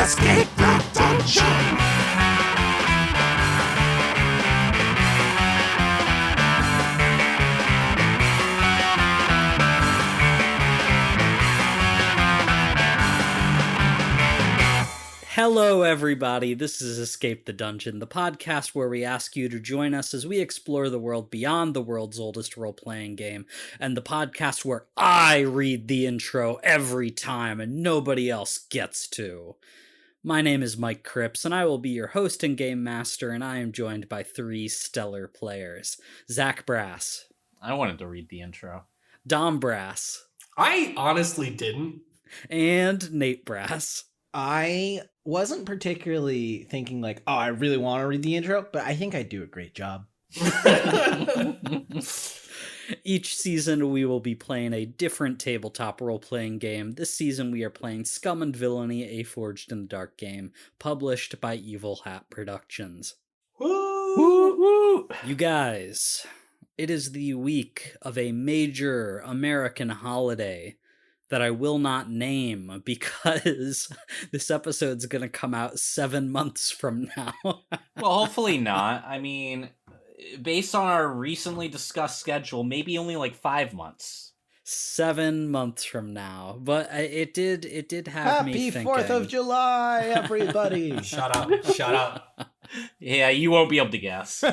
Escape the dungeon! Hello, everybody. This is Escape the Dungeon, the podcast where we ask you to join us as we explore the world beyond the world's oldest role-playing game, and the podcast where I read the intro every time and nobody else gets to. My name is Mike Cripps, and I will be your host and game master, and I am joined by three stellar players. Zach Brass. I wanted to read the intro. Dom Brass. I honestly didn't. And Nate Brass. I wasn't particularly thinking like, oh, I really want to read the intro, but I think I do a great job. Each season we will be playing a different tabletop role-playing game. This season we are playing Scum and Villainy, a Forged in the Dark game, published by Evil Hat Productions. Woo! You guys, it is the week of a major American holiday that I will not name because this episode's going to come out 7 months from now. Well, hopefully not. I mean, based on our recently discussed schedule, maybe only like 5 months. 7 months from now. But it did have me thinking. Happy 4th of July, everybody! Shut up. Yeah, you won't be able to guess.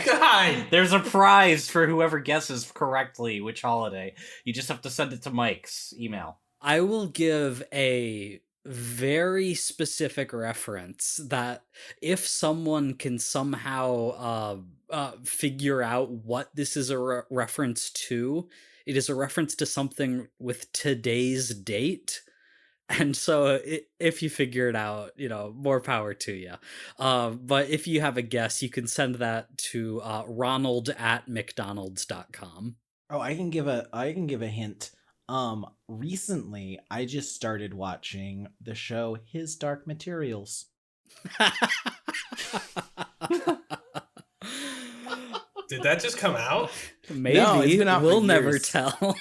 God! There's a prize for whoever guesses correctly which holiday. You just have to send it to Mike's email. I will give a very specific reference that if someone can somehow figure out what this is a reference to, it is a reference to something with today's date. And so if you figure it out, more power to you. But if you have a guess, you can send that to ronald@mcdonalds.com. Oh, I can give a hint. Recently I just started watching the show His Dark Materials. Did that just come out? Maybe. No, it's been out for we'll years. never tell.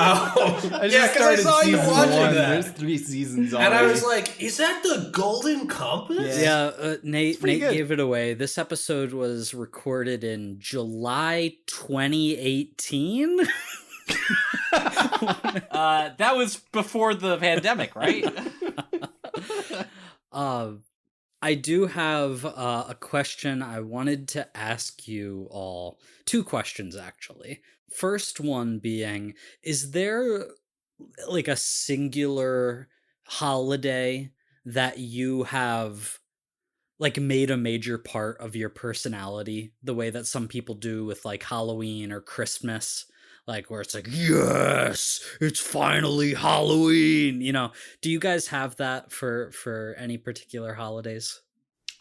Oh, I just yeah, because I started saw you season watching one. that. There's 3 seasons already. And I was like, is that the Golden Compass? Yeah, Nate pretty good. gave it away. This episode was recorded in July 2018. That was before the pandemic, right? I do have a question I wanted to ask you all. 2 questions, actually. First one being, is there like a singular holiday that you have like made a major part of your personality, the way that some people do with like Halloween or Christmas? Like where it's like, yes, it's finally Halloween. Do you guys have that for any particular holidays?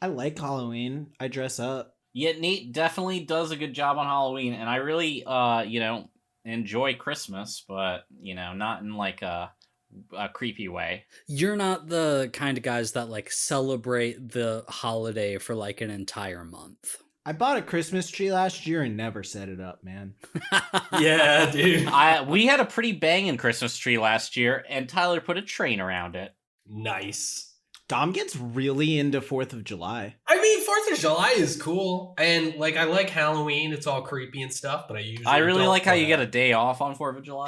I like Halloween. I dress up. Yeah, Nate definitely does a good job on Halloween, and I really, enjoy Christmas, but, not in like a creepy way. You're not the kind of guys that like celebrate the holiday for like an entire month. I bought a Christmas tree last year and never set it up, man. Yeah, dude. We had a pretty banging Christmas tree last year, and Tyler put a train around it. Nice. Dom gets really into 4th of July. I mean, 4th of July is cool. And, like, I like Halloween. It's all creepy and stuff, but I really don't like how play you it. get a day off on 4th of July.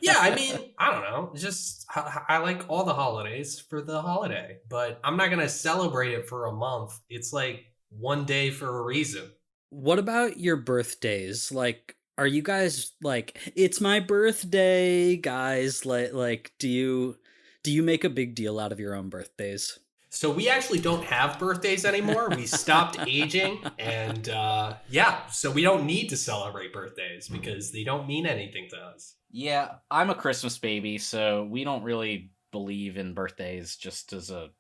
Yeah, I mean, I don't know. It's just, I like all the holidays for the holiday. But I'm not going to celebrate it for a month. It's like one day for a reason. What about your birthdays? Like, are you guys like, it's my birthday, guys? Like, do you make a big deal out of your own birthdays? So we actually don't have birthdays anymore. We stopped aging. And so we don't need to celebrate birthdays because they don't mean anything to us. Yeah, I'm a Christmas baby, so we don't really believe in birthdays just as a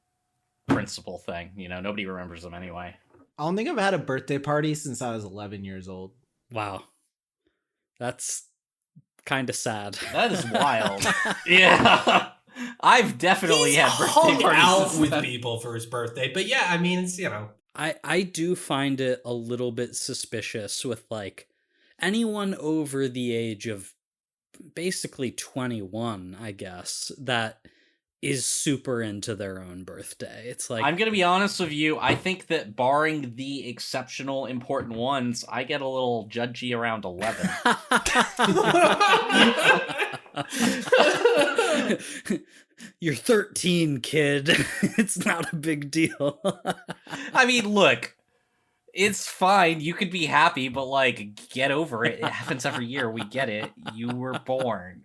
principle thing. Nobody remembers them anyway. I don't think I've had a birthday party since I was 11 years old. Wow. That's kind of sad. That is wild. Yeah. I've definitely had birthday hung parties out since with then. people for his birthday, but yeah, I mean, it's I do find it a little bit suspicious with like anyone over the age of basically 21, I guess, that is super into their own birthday. It's like I'm gonna be honest with you. I think that barring the exceptional important ones, I get a little judgy around 11. You're 13, kid. It's not a big deal. I mean, look, it's fine. You could be happy, but like, get over it. It happens every year. We get it. You were born.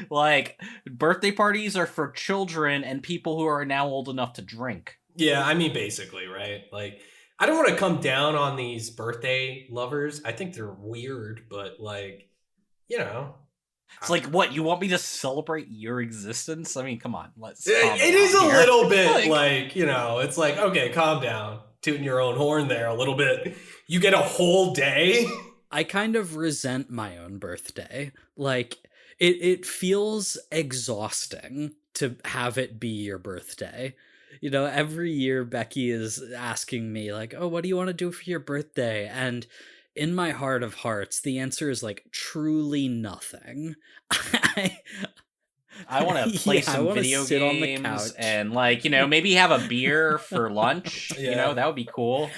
Like, birthday parties are for children and people who are now old enough to drink. Yeah, I mean, basically, right? Like, I don't want to come down on these birthday lovers. I think they're weird, but like, you know. It's like, what, you want me to celebrate your existence? I mean, come on, let's calm It down is a here. little bit like, you know, it's like, okay, calm down. Tooting your own horn there a little bit. You get a whole day. I kind of resent my own birthday. Like, it feels exhausting to have it be your birthday. You know, every year Becky is asking me, like, oh, what do you want to do for your birthday? And in my heart of hearts, the answer is like truly nothing. I want to play some video sit on the games couch. and, like, you know, maybe have a beer for lunch. Yeah. You know, that would be cool.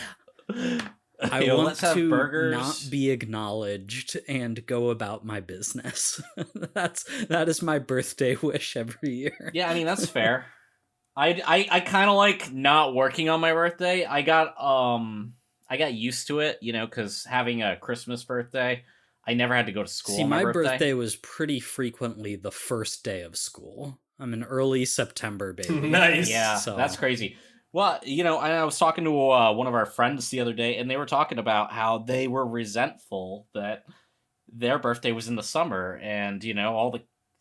I You know, want let's have to burgers. not be acknowledged and go about my business. That is my birthday wish every year. Yeah, I mean, that's fair. I kind of like not working on my birthday. I got used to it, you know, because having a Christmas birthday, I never had to go to school. See, on my birthday was pretty frequently the first day of school. I'm an early September baby. Nice. Yeah, So- that's crazy. Well, you know, I was talking to one of our friends the other day, and they were talking about how they were resentful that their birthday was in the summer, and, you know,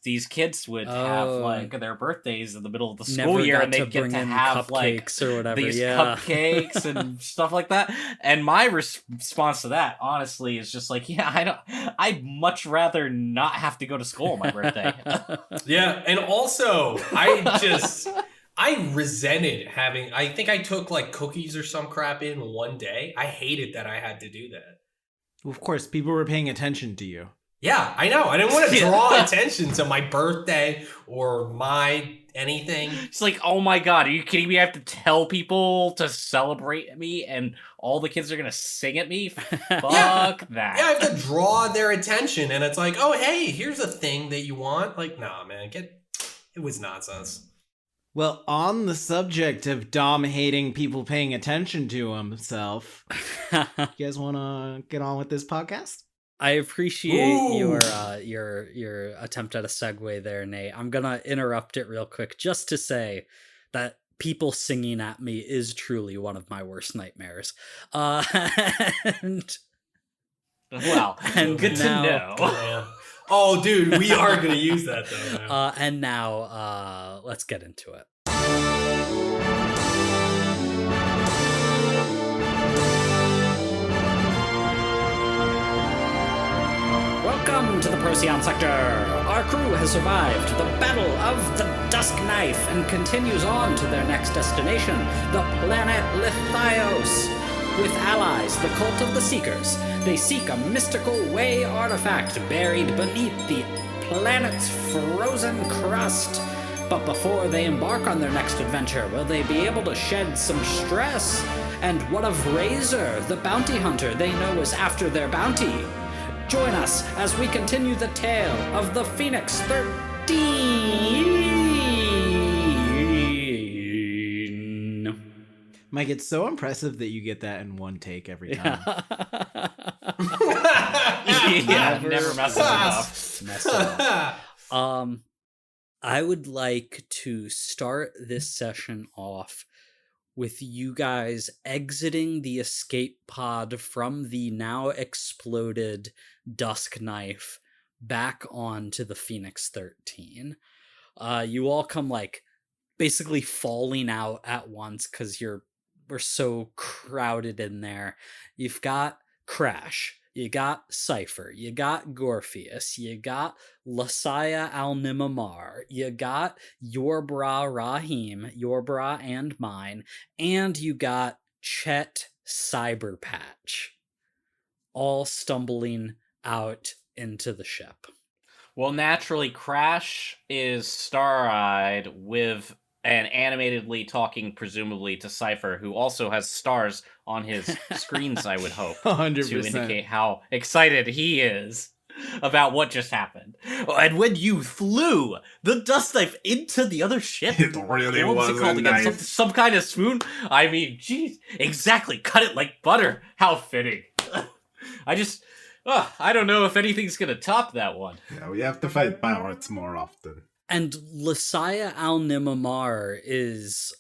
these kids would have Oh. like their birthdays in the middle of the Never school year, got and they get bring to in have like cupcakes or whatever. these Yeah. cupcakes and stuff like that. And my response to that, honestly, is just like, yeah, I'd much rather not have to go to school on my birthday. Yeah, and also I resented having. I think I took like cookies or some crap in one day. I hated that I had to do that. Of course, people were paying attention to you. Yeah, I know. I didn't want to draw attention to my birthday or my anything. It's like, oh my god, are you kidding me? I have to tell people to celebrate me, and all the kids are gonna sing at me? Fuck that. Yeah, I have to draw their attention, and it's like, oh, hey, here's a thing that you want. Like, nah, man, it was nonsense. Well, on the subject of Dom hating people paying attention to himself, you guys want to get on with this podcast? I appreciate Ooh. your attempt at a segue there, Nate. I'm gonna interrupt it real quick just to say that people singing at me is truly one of my worst nightmares. And Well, And good now- to know. Yeah. Oh, dude, we are going to use that, though. Man. and now let's get into it. Welcome to the Procyon sector. Our crew has survived the Battle of the Dusk Knife and continues on to their next destination, the planet Lithios. With allies, the Cult of the Seekers, they seek a mystical way artifact buried beneath the planet's frozen crust. But before they embark on their next adventure, will they be able to shed some stress? And what of Razor, the bounty hunter they know is after their bounty? Join us as we continue the tale of the Phoenix 13. Mike, it's so impressive that you get that in one take every time. Yeah, never messes enough. Mess it up. I would like to start this session off with you guys exiting the escape pod from the now exploded Dusk Knife back onto the Phoenix 13. You all come like basically falling out at once because we're so crowded in there. You've got Crash, you got Cypher, you got Gorpheus, you got Lasaya Al-Nimamar, you got Your Bra Rahim, Your Bra and mine, and you got Chet Cyberpatch, all stumbling out into the ship. Well, naturally, Crash is star-eyed with an animatedly talking, presumably, to Cypher, who also has stars on his screens, I would hope, 100%. to indicate how excited he is about what just happened. And when you flew the dust knife into the other ship, It really what was it was called a again? knife. Some kind of spoon? I mean, jeez, exactly. Cut it like butter. How fitting. I don't know if anything's gonna top that one. Yeah, we have to fight pirates more often. And Lasaya Al-Nimamar is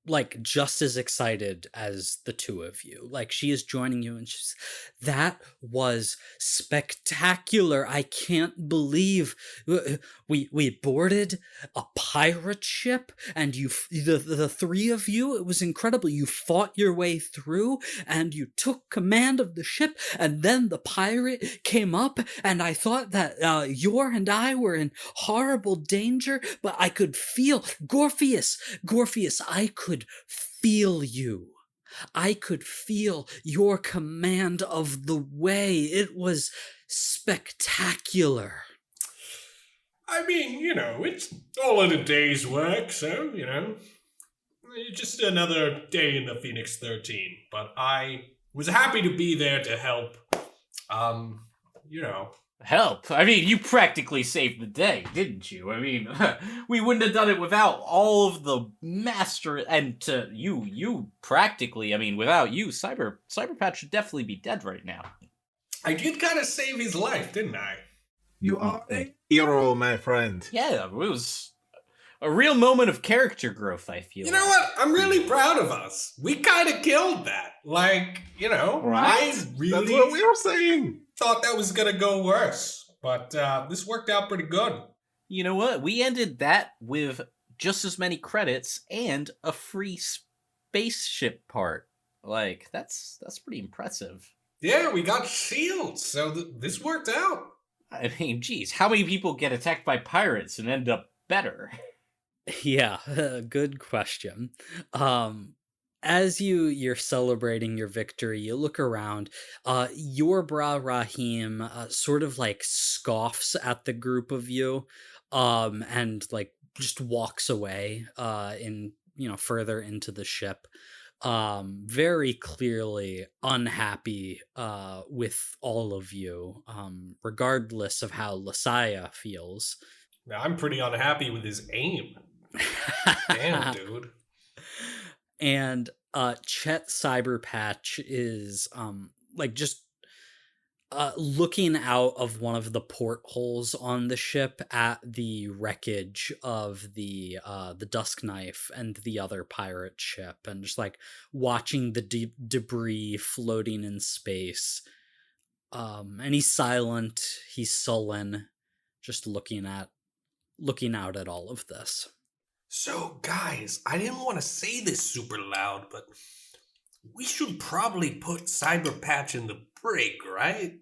like just as excited as the two of you. Like, she is joining you and she's, that was spectacular. I can't believe we boarded a pirate ship and the three of you, it was incredible. You fought your way through and you took command of the ship, and then the pirate came up and I thought that Yor and I were in horrible danger, but I could feel Gorpheus, I could feel you. I could feel your command of the way. It was spectacular. I mean, it's all in a day's work, so, just another day in the Phoenix 13. But I was happy to be there to help. Help? I mean, you practically saved the day, didn't you? I mean, we wouldn't have done it without all of the master, and you practically, I mean, without you, Cyberpatch should definitely be dead right now. I did kind of save his life, didn't I? You are a hero, my friend. Yeah, it was a real moment of character growth, I feel. You know what? I'm really proud of us. We kind of killed that. Like, Right? I really That's what we were saying. thought that was going to go worse. But this worked out pretty good. You know what? We ended that with just as many credits and a free spaceship part. Like, that's pretty impressive. Yeah, we got shields, so this worked out. I mean, geez, how many people get attacked by pirates and end up better? Yeah, good question. As you're celebrating your victory, you look around. Your Bra Rahim sort of like scoffs at the group of you, and like just walks away further into the ship. Very clearly unhappy with all of you, regardless of how Lasaya feels. Now, I'm pretty unhappy with his aim. Damn, dude. And Chet Cyberpatch is just looking out of one of the portholes on the ship at the wreckage of the Dusk Knife and the other pirate ship, and just like watching the debris floating in space. And he's silent, he's sullen, just looking out at all of this. So, guys, I didn't want to say this super loud, but we should probably put Cyberpatch in the brig, right?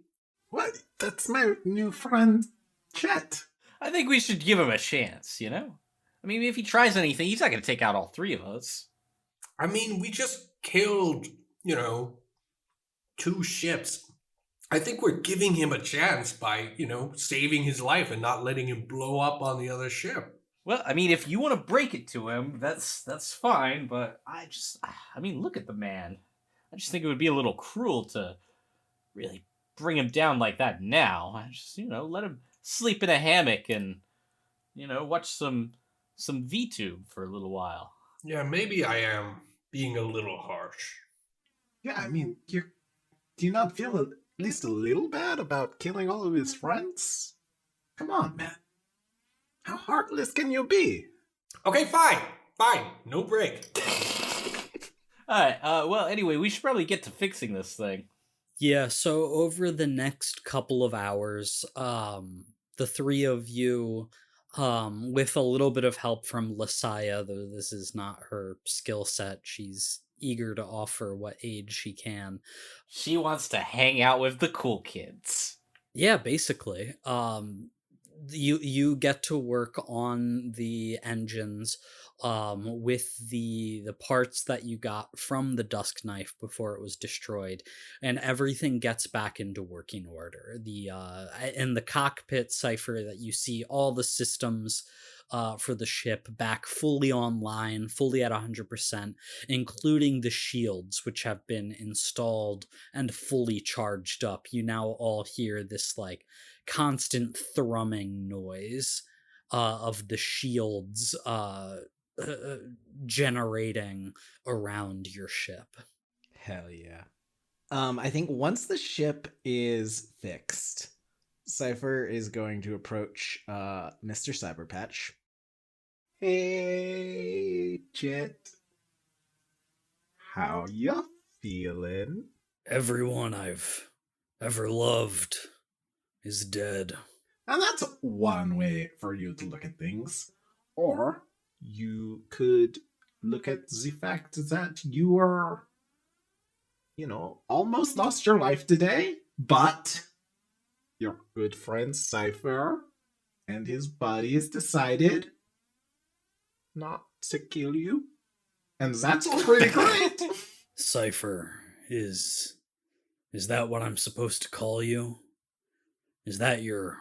What? That's my new friend, Chet. I think we should give him a chance, I mean, if he tries anything, he's not going to take out all three of us. I mean, we just killed, 2 ships. I think we're giving him a chance by, saving his life and not letting him blow up on the other ship. Well, I mean, if you want to break it to him, that's fine, but look at the man. I just think it would be a little cruel to really bring him down like that now. I just, let him sleep in a hammock and, watch some VTube for a little while. Yeah, maybe I am being a little harsh. Yeah, I mean, do you not feel at least a little bad about killing all of his friends? Come on, man. How heartless can you be? Okay, fine. No break. Alright, well, anyway, we should probably get to fixing this thing. Yeah, so over the next couple of hours, the three of you, with a little bit of help from Lasaya, though this is not her skill set, she's eager to offer what aid she can. She wants to hang out with the cool kids. Yeah, basically. You get to work on the engines. with the parts that you got from the Dusk Knife before it was destroyed, and everything gets back into working order. The in the cockpit, Cypher, that you see all the systems for the ship back fully online, fully at 100%, including the shields, which have been installed and fully charged up. You now all hear this like constant thrumming noise of the shields generating around your ship. Hell yeah. I think once the ship is fixed, Cypher is going to approach Mr. Cyberpatch. Hey, Jet. How ya feeling? Everyone I've ever loved is dead. And that's one way for you to look at things. Or you could look at the fact that you are, almost lost your life today, but your good friend Cypher and his buddies decided not to kill you. And that's pretty great. Cypher, is that what I'm supposed to call you? Is that your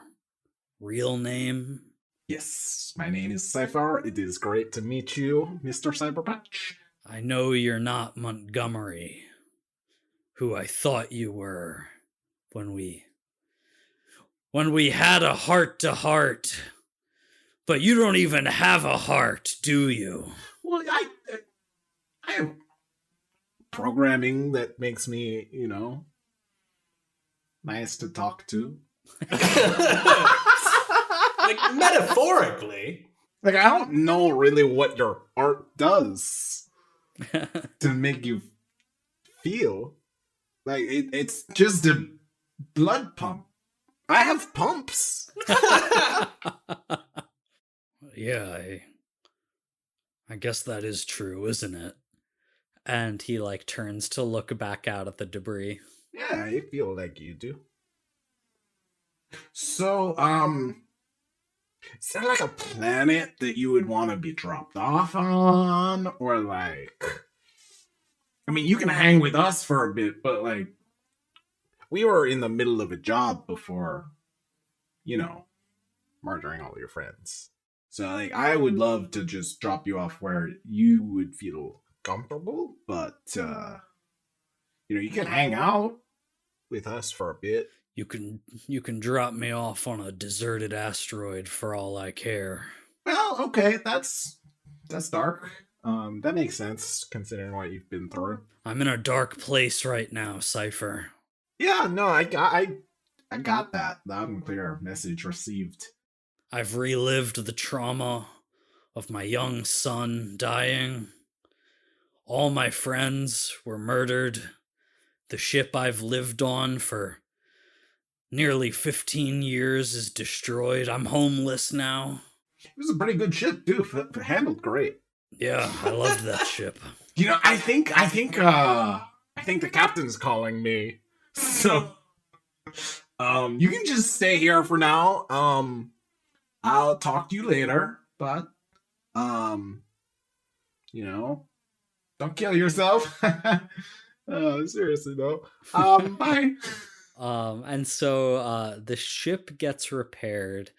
real name? Yes, my name is Cypher. It is great to meet you, Mr. Cyberpatch. I know you're not Montgomery, who I thought you were when we had a heart-to-heart. But you don't even have a heart, do you? Well, I have programming that makes me, nice to talk to. Like, metaphorically. Like, I don't know really what your art does to make you feel. Like, it's just a blood pump. I have pumps. Yeah, I guess that is true, isn't it? And he like turns to look back out at the debris. Yeah, I feel like you do. So, is there like a planet that you would want to be dropped off on? Or like, I mean, you can hang with us for a bit, but like, we were in the middle of a job before, murdering all your friends. So like, I would love to just drop you off where you would feel comfortable, but you can hang out with us for a bit. You can drop me off on a deserted asteroid for all I care. Well, okay, that's dark. That makes sense considering what you've been through. I'm in a dark place right now, Cypher. Yeah, no, I got that. Loud and clear. Message received. I've relived the trauma of my young son dying. All my friends were murdered. The ship I've lived on for nearly 15 years is destroyed. I'm homeless now. It was a pretty good ship, too. Handled great. Yeah, I loved that ship. I think the captain's calling me. So, you can just stay here for now. I'll talk to you later, but, don't kill yourself. Seriously though. Bye. And so the ship gets repaired.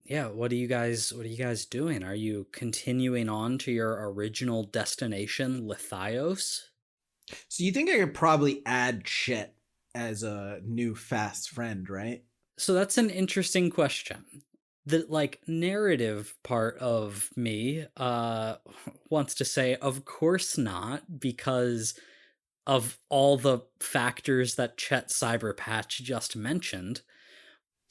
Yeah, what are you guys doing? Are you continuing on to your original destination, Lithios? So you think I could probably add Chet as a new fast friend, right? So that's an interesting question. The narrative part of me wants to say, of course not, because of all the factors that Chet Cyberpatch just mentioned.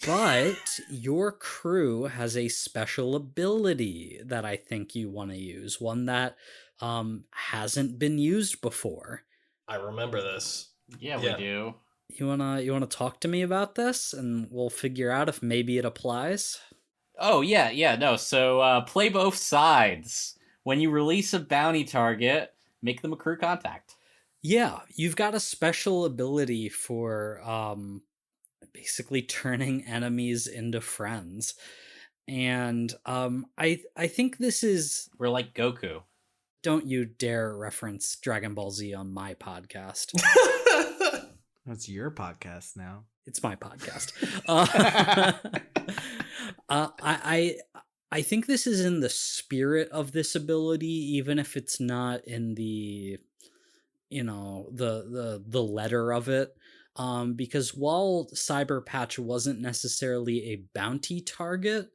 But your crew has a special ability that I think you want to use, one that hasn't been used before. I remember this. Yeah, we do. You wanna talk to me about this, and we'll figure out if maybe it applies? Oh, yeah, no. So play both sides. When you release a bounty target, make them a crew contact. Yeah, you've got a special ability for basically turning enemies into friends. And I think this is... We're like Goku. Don't you dare reference Dragon Ball Z on my podcast. That's your podcast now. It's my podcast. I think this is in the spirit of this ability, even if it's not in the, you know, the letter of it. Because while Cyber Patch wasn't necessarily a bounty target,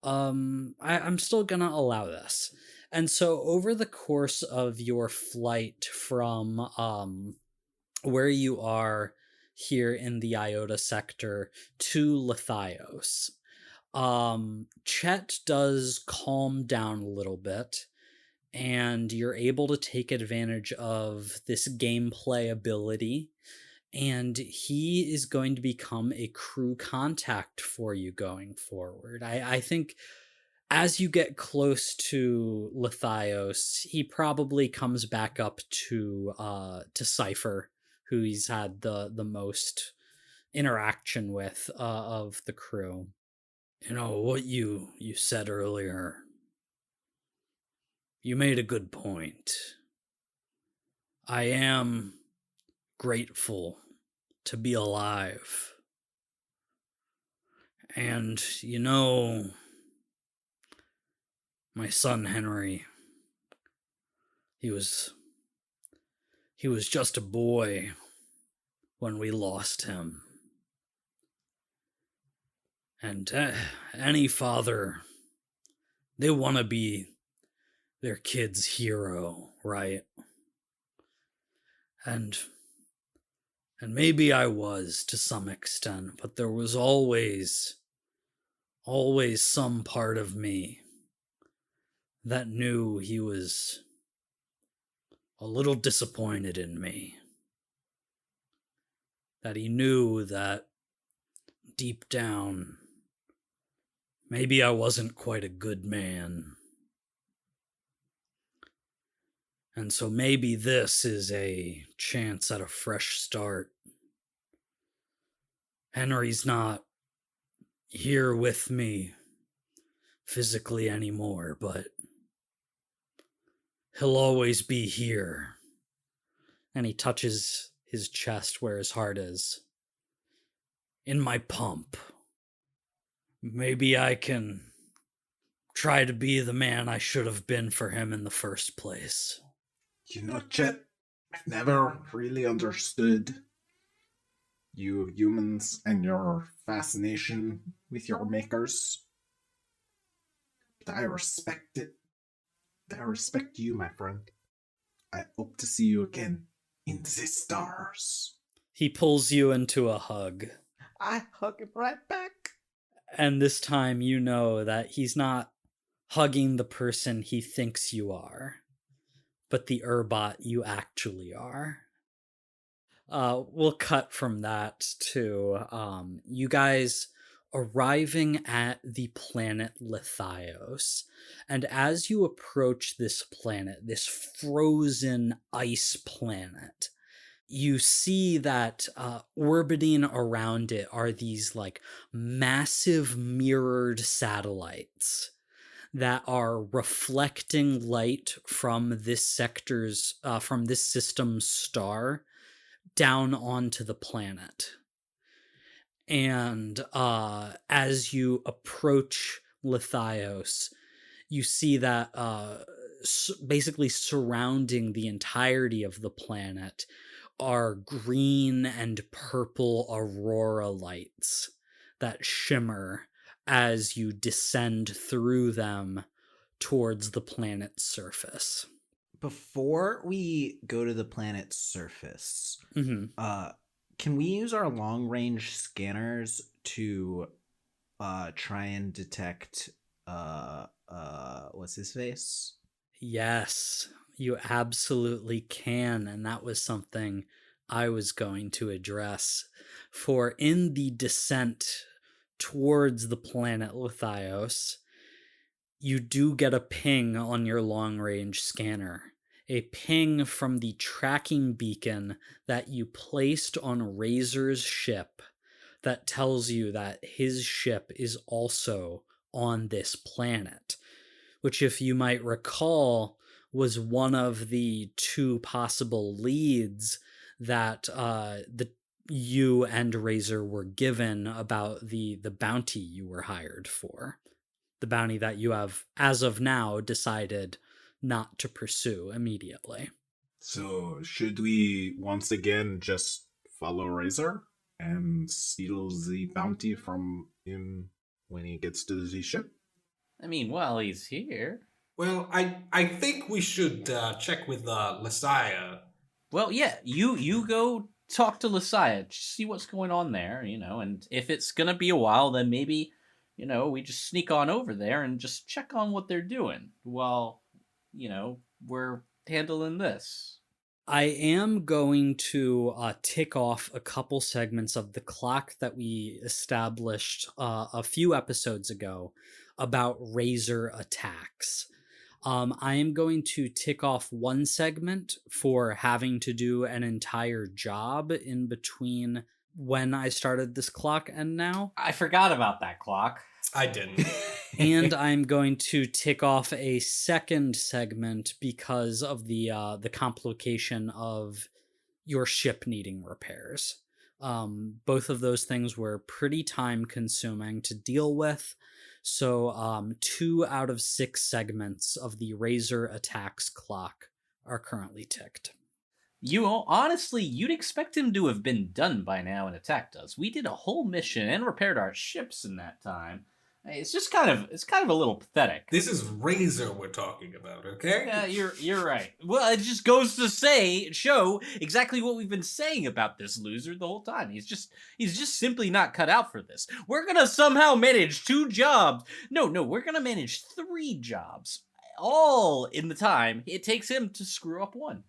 I'm still gonna allow this. And so over the course of your flight from where you are here in the Iota sector to Lithios, Chet does calm down a little bit, and you're able to take advantage of this gameplay ability, and he is going to become a crew contact for you going forward. I think as you get close to Lithios, he probably comes back up to Cypher, who he's had the most interaction with of the crew. You know, what you said earlier, you made a good point. I am grateful to be alive. And, you know, my son Henry, he was just a boy when we lost him. And any father, they want to be their kid's hero, right? And maybe I was to some extent, but there was always some part of me that knew he was a little disappointed in me. That he knew that deep down, maybe I wasn't quite a good man. And so maybe this is a chance at a fresh start. Henry's not here with me physically anymore, but he'll always be here. And he touches his chest where his heart is. In my pump. Maybe I can try to be the man I should have been for him in the first place. You know, Chet, I've never really understood you humans and your fascination with your makers. But I respect it. I respect you, my friend. I hope to see you again in the stars. He pulls you into a hug. I hug him right back. And this time you know that he's not hugging the person he thinks you are, but the Urbot you actually are. We'll cut from that to you guys arriving at the planet Lithios. And as you approach this planet, this frozen ice planet, you see that orbiting around it are these like massive mirrored satellites that are reflecting light from this sector's from this system's star down onto the planet. And as you approach Lithios, you see that basically surrounding the entirety of the planet are green and purple aurora lights that shimmer as you descend through them towards the planet's surface. Before we go to the planet's surface, can we use our long-range scanners to try and detect what's his face? Yes, you absolutely can, and that was something I was going to address. For in the descent towards the planet Lithios, you do get a ping on your long-range scanner. A ping from the tracking beacon that you placed on Razor's ship that tells you that his ship is also on this planet, which, if you might recall, was one of the two possible leads that you and Razor were given about the bounty you were hired for. The bounty that you have, as of now, decided not to pursue immediately. So, should we once again just follow Razor and steal the bounty from him when he gets to the ship? I mean, while he's here. Well, I think we should check with Messiah. Well, yeah, you go talk to Lasiah, see what's going on there, and if it's gonna be a while, then maybe, we just sneak on over there and just check on what they're doing while, we're handling this. I am going to tick off a couple segments of the clock that we established a few episodes ago about Razor attacks. I am going to tick off one segment for having to do an entire job in between when I started this clock and now. I forgot about that clock. I didn't. And I'm going to tick off a second segment because of the complication of your ship needing repairs. Both of those things were pretty time consuming to deal with. So 2 out of 6 segments of the Razor attacks clock are currently ticked. Honestly, you'd expect him to have been done by now and attacked us. We did a whole mission and repaired our ships in that time. It's just kind of a little pathetic. This is Razor we're talking about, okay? Yeah, you're right. Well, it just goes to show exactly what we've been saying about this loser the whole time. He's just simply not cut out for this. We're gonna somehow manage 2 jobs. No, we're gonna manage 3 jobs, all in the time it takes him to screw up one.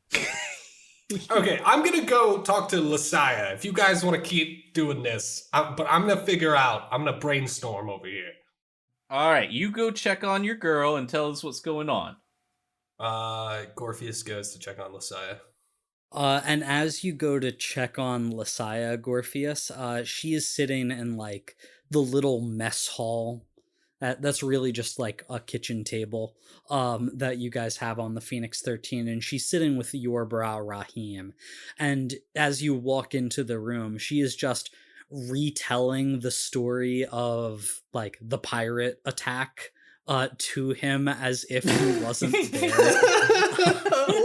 Okay, I'm gonna go talk to Lasiah if you guys want to keep doing this. But I'm gonna brainstorm over here. All right, you go check on your girl and tell us what's going on. Gorpheus goes to check on Lasiah. And as you go to check on Lasiah, Gorpheus, she is sitting in like the little mess hall. That's really just like a kitchen table that you guys have on the Phoenix 13, and she's sitting with your bra Rahim. And as you walk into the room, she is just retelling the story of like the pirate attack to him as if he wasn't there.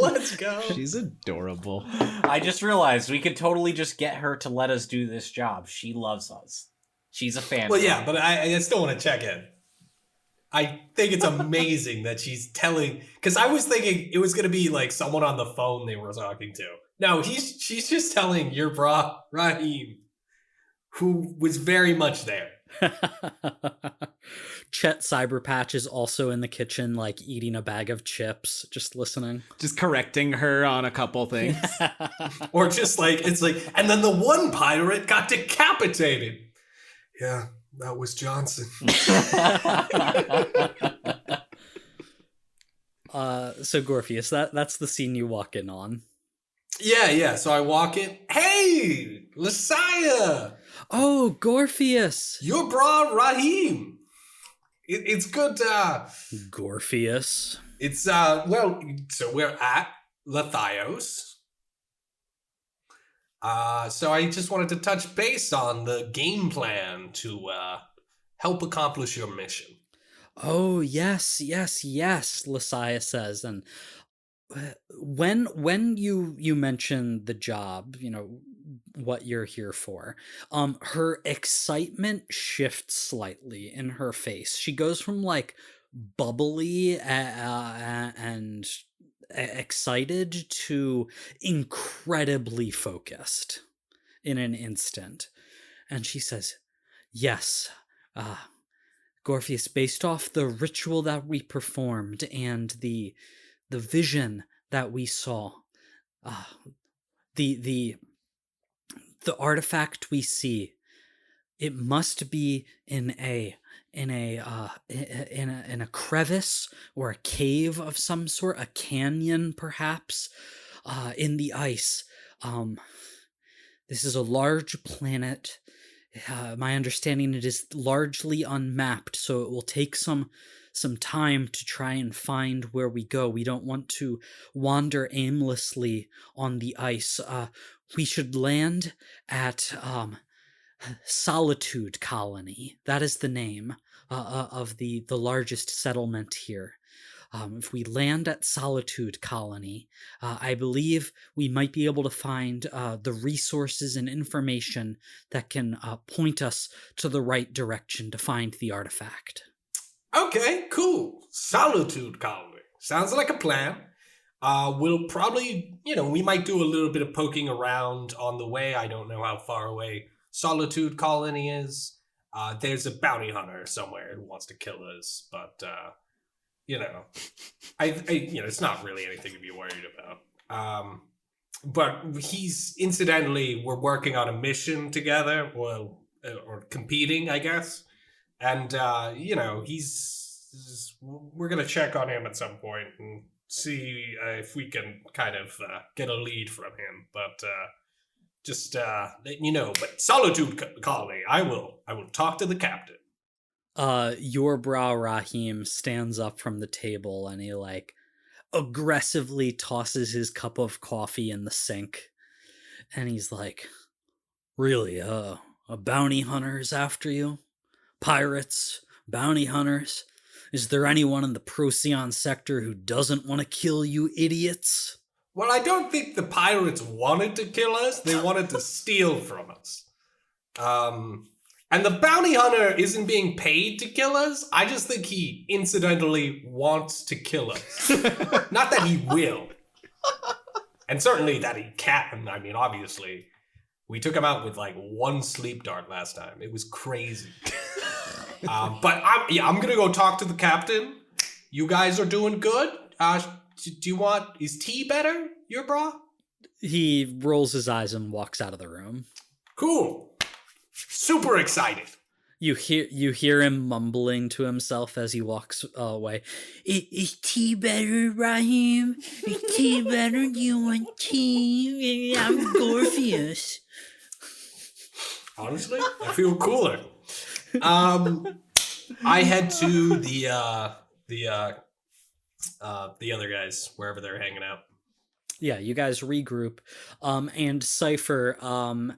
Let's go. She's adorable. I just realized we could totally just get her to let us do this job. She loves us. She's a fan. Well, yeah, but I still want to check in. I think it's amazing that she's telling, because I was thinking it was going to be like someone on the phone they were talking to. No, she's just telling your bra Rahim, who was very much there. Chet Cyberpatch is also in the kitchen, like eating a bag of chips, just listening. Just correcting her on a couple things. Or just like, it's like, and then the one pirate got decapitated. Yeah, that was Johnson. So Gorpheus, that's the scene you walk in on. Yeah. So I walk in. Hey, Lasiah. Oh, Gorpheus. Your bra Rahim. It's good. Gorpheus. It's well. So we're at Lathios. So I just wanted to touch base on the game plan to help accomplish your mission. Oh, yes, Lasiah says. And when you mention the job, what you're here for, her excitement shifts slightly in her face. She goes from like bubbly and excited to incredibly focused in an instant. And she says, yes, Gorpheus, based off the ritual that we performed and the vision that we saw, the artifact we see, it must be in a crevice or a cave of some sort, a canyon perhaps, in the ice. This is a large planet. My understanding, it is largely unmapped, so it will take some time to try and find where we go. We don't want to wander aimlessly on the ice. We should land at Solitude Colony. That is the name of the largest settlement here. If we land at Solitude Colony, I believe we might be able to find the resources and information that can point us to the right direction to find the artifact. Okay, cool. Solitude Colony. Sounds like a plan. We'll probably, we might do a little bit of poking around on the way. I don't know how far away Solitude Colony is. There's a bounty hunter somewhere who wants to kill us, but it's not really anything to be worried about. But he's incidentally, we're working on a mission together, or competing, I guess. And we're gonna check on him at some point and see if we can kind of get a lead from him. But just letting you know. But Solitude Colony, I will talk to the captain. Your brow Rahim stands up from the table and he aggressively tosses his cup of coffee in the sink. And he's like, really, a bounty hunter's after you? Pirates, bounty hunters? Is there anyone in the Procyon sector who doesn't want to kill you idiots? Well, I don't think the pirates wanted to kill us. They wanted to steal from us. And the bounty hunter isn't being paid to kill us. I just think he incidentally wants to kill us. Not that he will. And certainly that he can. I mean, obviously, we took him out with one sleep dart last time. It was crazy. But I'm going to go talk to the captain. You guys are doing good. Is tea better, your bra? He rolls his eyes and walks out of the room. Cool. Super excited. You hear him mumbling to himself as he walks away. Is tea better, Rahim? Is tea better? You want tea? I'm Gorpheus. Honestly, I feel cooler. I head to the other guys wherever they're hanging out. Yeah, you guys regroup, and Cypher,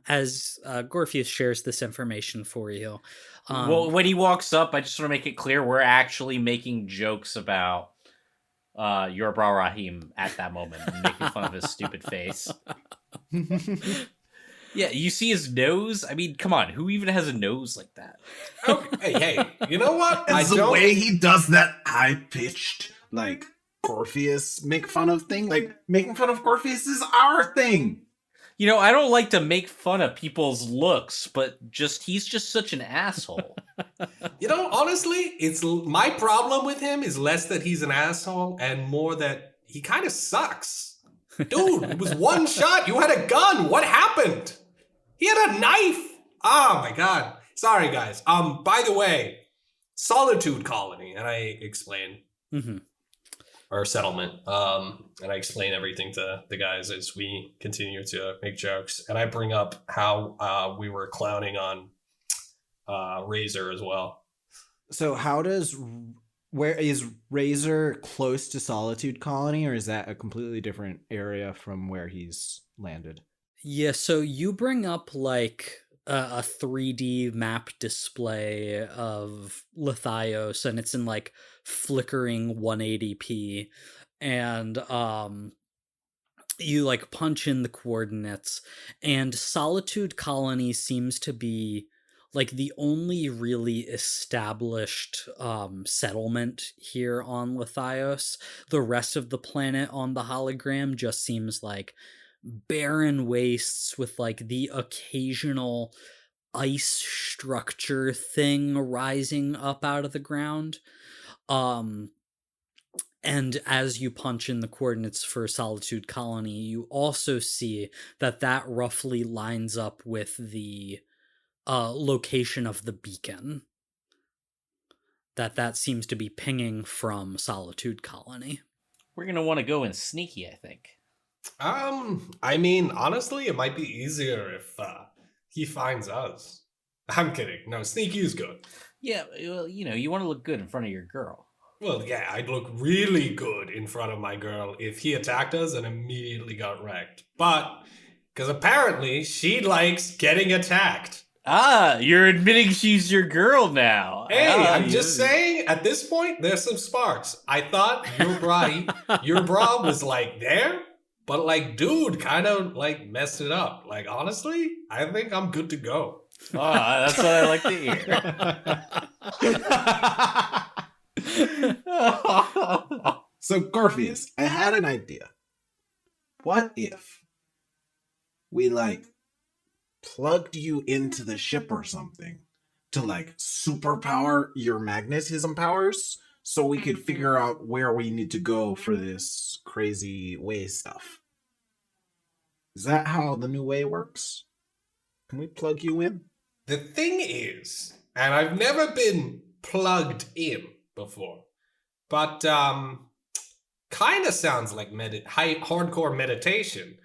as Gorpheus shares this information for you. Well, when he walks up, I just want to make it clear we're actually making jokes about your bra Rahim at that moment, and making fun of his stupid face. Yeah, you see his nose? I mean, come on, who even has a nose like that? Okay, hey, you know what? It's the way he does that high-pitched, Orpheus make fun of thing. Making fun of Orpheus is our thing. I don't like to make fun of people's looks, but he's just such an asshole. Honestly, it's my problem with him is less that he's an asshole and more that he kind of sucks. Dude, it was one shot. You had a gun. What happened? He had a knife. Oh my god. Sorry, guys. By the way, Solitude Colony, and I explain. Mm-hmm. Our settlement. And I explain everything to the guys as we continue to make jokes. And I bring up how we were clowning on Razor as well. So where is Razor close to Solitude Colony, or is that a completely different area from where he's landed? Yeah, so you bring up a 3D map display of Lithios, and it's in flickering 180p, and you punch in the coordinates, and Solitude Colony seems to be the only really established settlement here on Lithios. The rest of the planet on the hologram just seems barren wastes with the occasional ice structure thing rising up out of the ground. And as you punch in the coordinates for Solitude Colony, you also see that roughly lines up with the location of the beacon. That seems to be pinging from Solitude Colony. We're going to want to go in sneaky, I think. I mean, honestly, it might be easier if he finds us. I'm kidding. No, sneaky is good. Yeah, well, you want to look good in front of your girl. Well, yeah, I'd look really good in front of my girl if he attacked us and immediately got wrecked. But, because apparently she likes getting attacked. Ah, you're admitting she's your girl now. Hey, Ah, I'm just saying, at this point, there's some sparks. I thought your bra was like there, but like, dude, kind of like messed it up. Like, honestly, I think I'm good to go. Ah, that's what I like to hear. So, Garfius, I had an idea. What if we, plugged you into the ship or something to, superpower your magnetism powers so we could figure out where we need to go for this crazy way stuff? Is that how the new way works? Can we plug you in? The thing is, and I've never been plugged in before, but kind of sounds like hardcore meditation.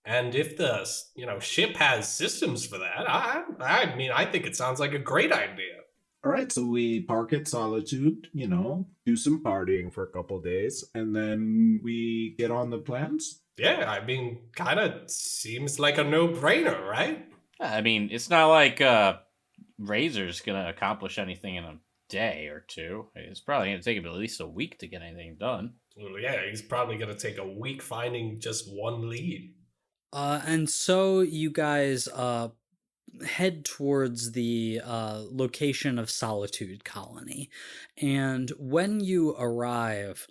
And if the ship has systems for that, I mean, I think it sounds like a great idea. All right, so we park at Solitude, do some partying for a couple days, and then we get on the plans. Yeah, I mean, kind of seems like a no-brainer, right? I mean, it's not like Razor's gonna accomplish anything in a day or two. It's probably gonna take him at least a week to get anything done. Well, yeah, he's probably gonna take a week finding just one lead. And so you guys head towards the location of Solitude Colony. And when you arrive,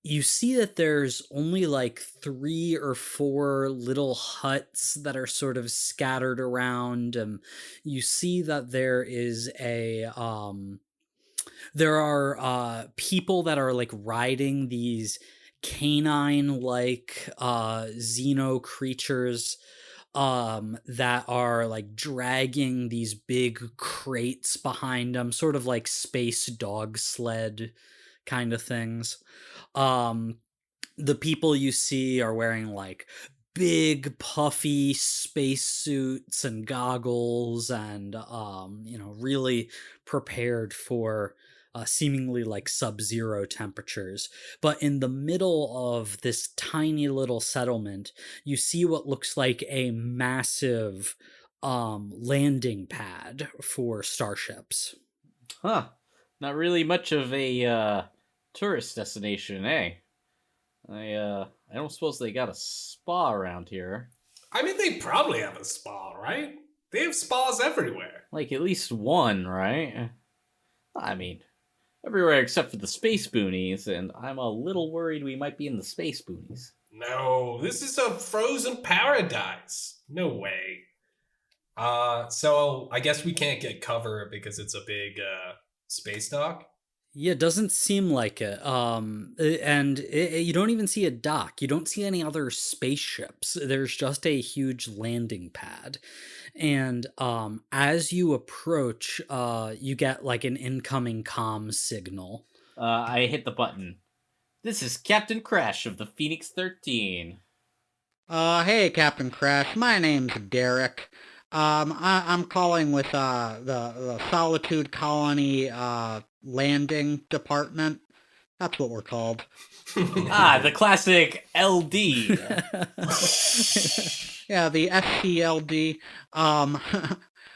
you see that there's only 3 or 4 little huts that are sort of scattered around. You see that there is there are people that are riding these canine-like xeno creatures that are dragging these big crates behind them, sort of like space dog sled kind of things. The people you see are wearing big puffy spacesuits and goggles and really prepared for seemingly sub-zero temperatures. But in the middle of this tiny little settlement, you see what looks like a massive landing pad for starships. Huh. Not really much of a tourist destination, eh? I don't suppose they got a spa around here. I mean, they probably have a spa, right? They have spas everywhere. At least one, right? I mean, everywhere except for the space boonies, and I'm a little worried we might be in the space boonies. No, this is a frozen paradise. No way. So I guess we can't get cover because it's a big space dock. Yeah, it doesn't seem like it. And you don't even see a dock. You don't see any other spaceships. There's just a huge landing pad. And as you approach, you get an incoming comm signal. I hit the button. This is Captain Crash of the Phoenix 13. Hey, Captain Crash. My name's Derek. I'm calling with the Solitude Colony landing department. That's what we're called. The classic LD. Yeah, the SCLD.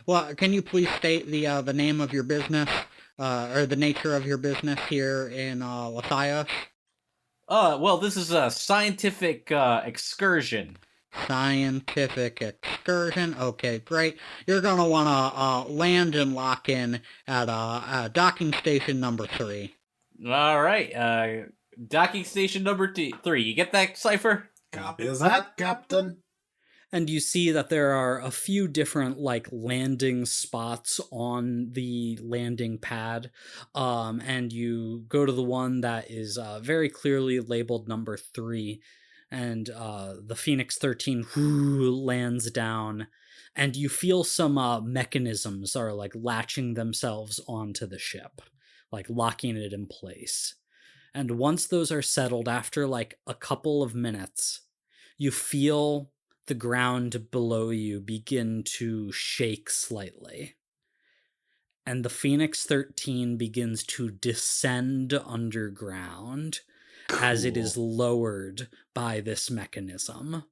Well, can you please state the name of your business, or the nature of your business here in Lathios? Well, this is a scientific excursion. Scientific excursion. Okay, great. You're gonna wanna land and lock in at docking station number 3. All right. Docking station number 3. You get that, Cypher? Copy that, Captain. And you see that there are a few different landing spots on the landing pad. And you go to the one that is very clearly labeled number 3. And the Phoenix 13 lands down, and you feel some mechanisms are latching themselves onto the ship, locking it in place. And once those are settled, after a couple of minutes, you feel the ground below you begin to shake slightly. And the Phoenix 13 begins to descend underground as it is lowered by this mechanism.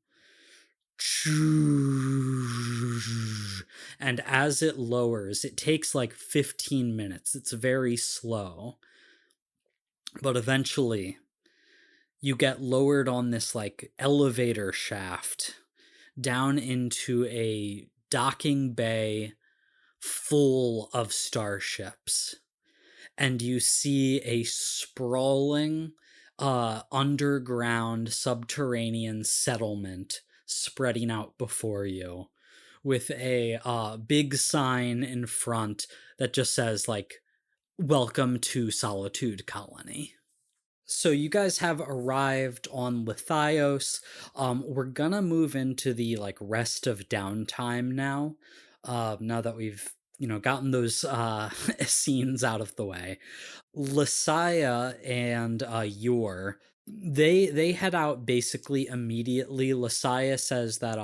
And as it lowers, it takes like 15 minutes. It's very slow. But eventually, you get lowered on this like elevator shaft down into a docking bay full of starships. And you see a sprawling underground subterranean settlement spreading out before you with a big sign in front that just says like, "Welcome to Solitude Colony." So you guys have arrived on Lithios. We're gonna move into the like rest of downtime now. Now that we've gotten those scenes out of the way. Lysia and Yor, they head out basically immediately. Lysia says that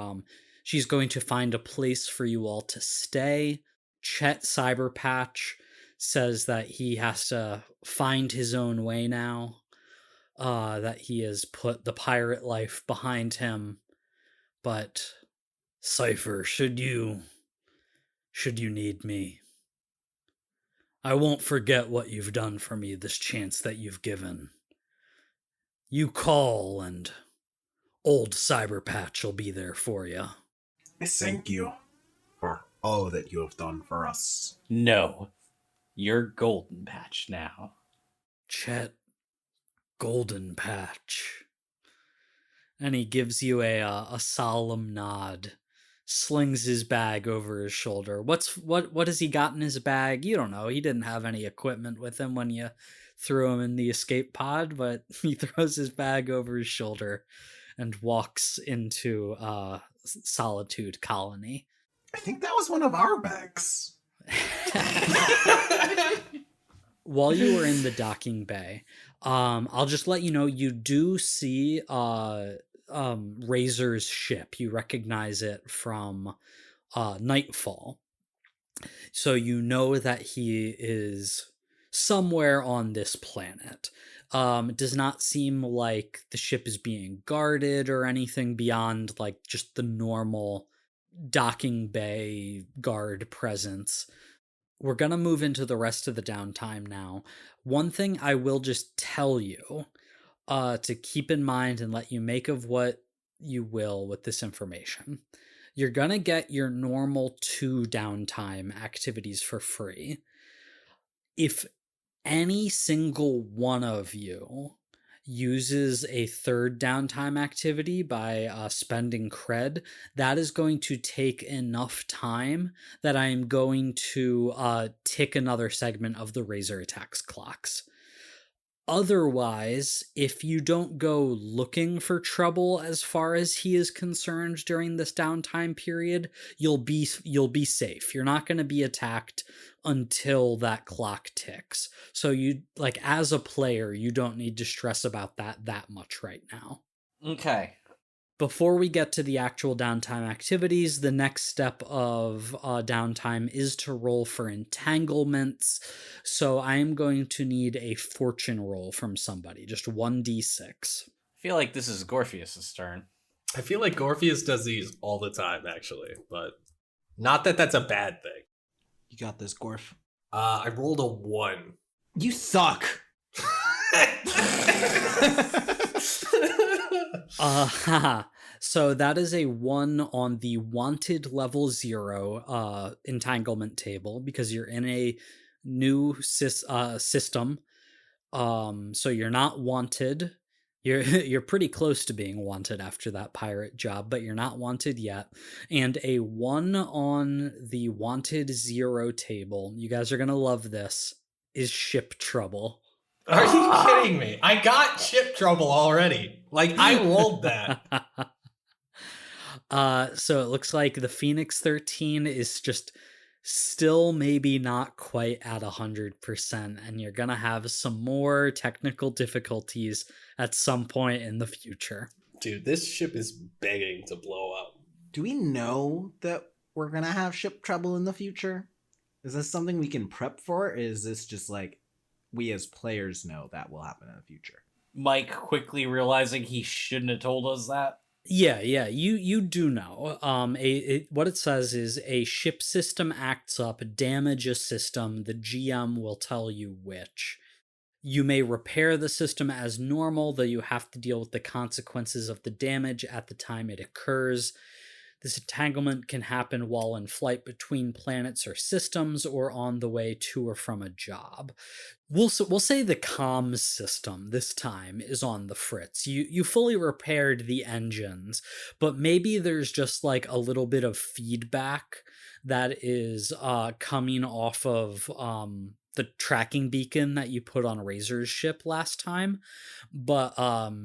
she's going to find a place for you all to stay. Chet Cyberpatch says that he has to find his own way now. That he has put the pirate life behind him. But Cypher, should you need me, I won't forget what you've done for me, this chance that you've given. You call and old Cyberpatch will be there for you. I thank you for all that you have done for us. No, you're Golden Patch now. Chet, Golden Patch. And he gives you a solemn nod, slings his bag over his shoulder. What has he got in his bag? You don't know. He didn't have any equipment with him when you threw him in the escape pod, but he throws his bag over his shoulder and walks into Solitude Colony. I think that was one of our bags. While you were in the docking bay, I'll just let you know, you do see Razor's ship. You recognize it from Nightfall. So you know that he is somewhere on this planet. It does not seem like the ship is being guarded or anything beyond like just the normal docking bay guard presence. We're going to move into the rest of the downtime now. One thing I will just tell you to keep in mind and let you make of what you will with this information. You're going to get your normal 2 downtime activities for free. If any single one of you uses a 3rd downtime activity by spending cred, that is going to take enough time that I am going to tick another segment of the Razor Attacks clocks. Otherwise, if you don't go looking for trouble as far as he is concerned during this downtime period, you'll be safe. You're not going to be attacked until that clock ticks. So you, like, as a player, you don't need to stress about that much right now. Okay. Before we get to the actual downtime activities, the next step of downtime is to roll for entanglements. So I am going to need a fortune roll from somebody, just 1d6. I feel like this is Gorpheus' turn. I feel like Gorpheus does these all the time, actually, but not that that's a bad thing. You got this, Gorf. I rolled a 1. You suck. So that is a 1 on the wanted level 0 entanglement table because you're in a new system. So you're not wanted. You're pretty close to being wanted after that pirate job, but you're not wanted yet. And a 1 on the wanted 0 table, you guys are gonna love this, is ship trouble. Are you kidding me? I got ship trouble already. Like, I rolled that. So it looks like the Phoenix 13 is just still maybe not quite at 100%, and you're gonna have some more technical difficulties at some point in the future. Dude, this ship is begging to blow up. Do we know that we're gonna have ship trouble in the future? Is this something we can prep for? Or is this just like we as players know that will happen in the future? Mike quickly realizing he shouldn't have told us that. Yeah, you do know. What it says is a ship system acts up, damage a system. The GM will tell you which. You may repair the system as normal, though you have to deal with the consequences of the damage at the time it occurs. This entanglement can happen while in flight between planets or systems, or on the way to or from a job. We'll say the comms system this time is on the fritz. You fully repaired the engines, but maybe there's just like a little bit of feedback that is coming off of the tracking beacon that you put on Razor's ship last time, but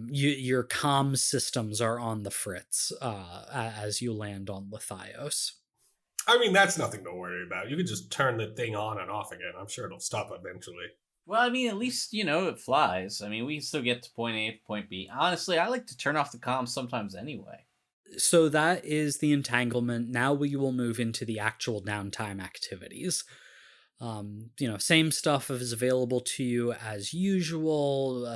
your comm systems are on the fritz as you land on Lithios. I mean, that's nothing to worry about. You can just turn the thing on and off again. I'm sure it'll stop eventually. Well, I mean, at least, it flies. I mean, we still get to point A to point B. Honestly, I like to turn off the comms sometimes anyway. So that is the entanglement. Now we will move into the actual downtime activities. Same stuff is available to you as usual,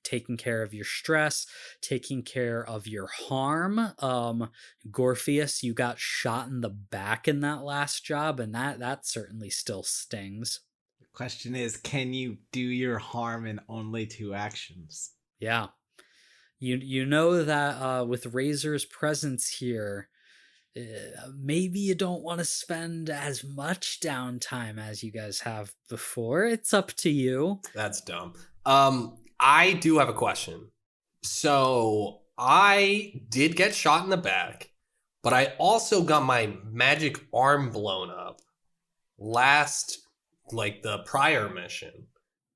taking care of your stress, taking care of your harm. Gorpheus, you got shot in the back in that last job, and that certainly still stings. The question is, can you do your harm in only 2 actions? Yeah. You know that with Razor's presence here, maybe you don't want to spend as much downtime as you guys have before. It's up to you. That's dumb. I do have a question. So I did get shot in the back, but I also got my magic arm blown up the prior mission.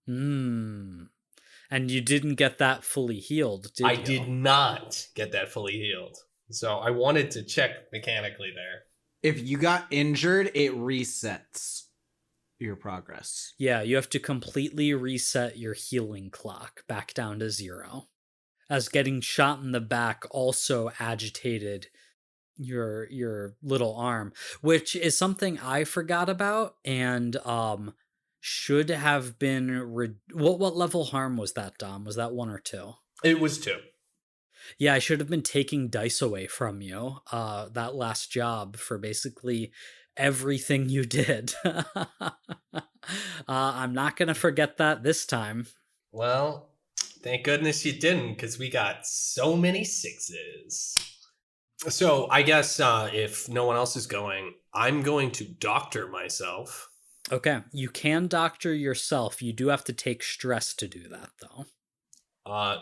And you didn't get that fully healed, did you? I did not get that fully healed. So I wanted to check mechanically there. If you got injured, it resets your progress. Yeah, you have to completely reset your healing clock back down to 0. As getting shot in the back also agitated your little arm, which is something I forgot about and should have been what level harm was that, Dom? Was that 1 or 2? It was 2. Yeah, I should have been taking dice away from you that last job for basically everything you did. I'm not going to forget that this time. Well, thank goodness you didn't, because we got so many 6s. So I guess if no one else is going, I'm going to doctor myself. Okay, you can doctor yourself. You do have to take stress to do that, though.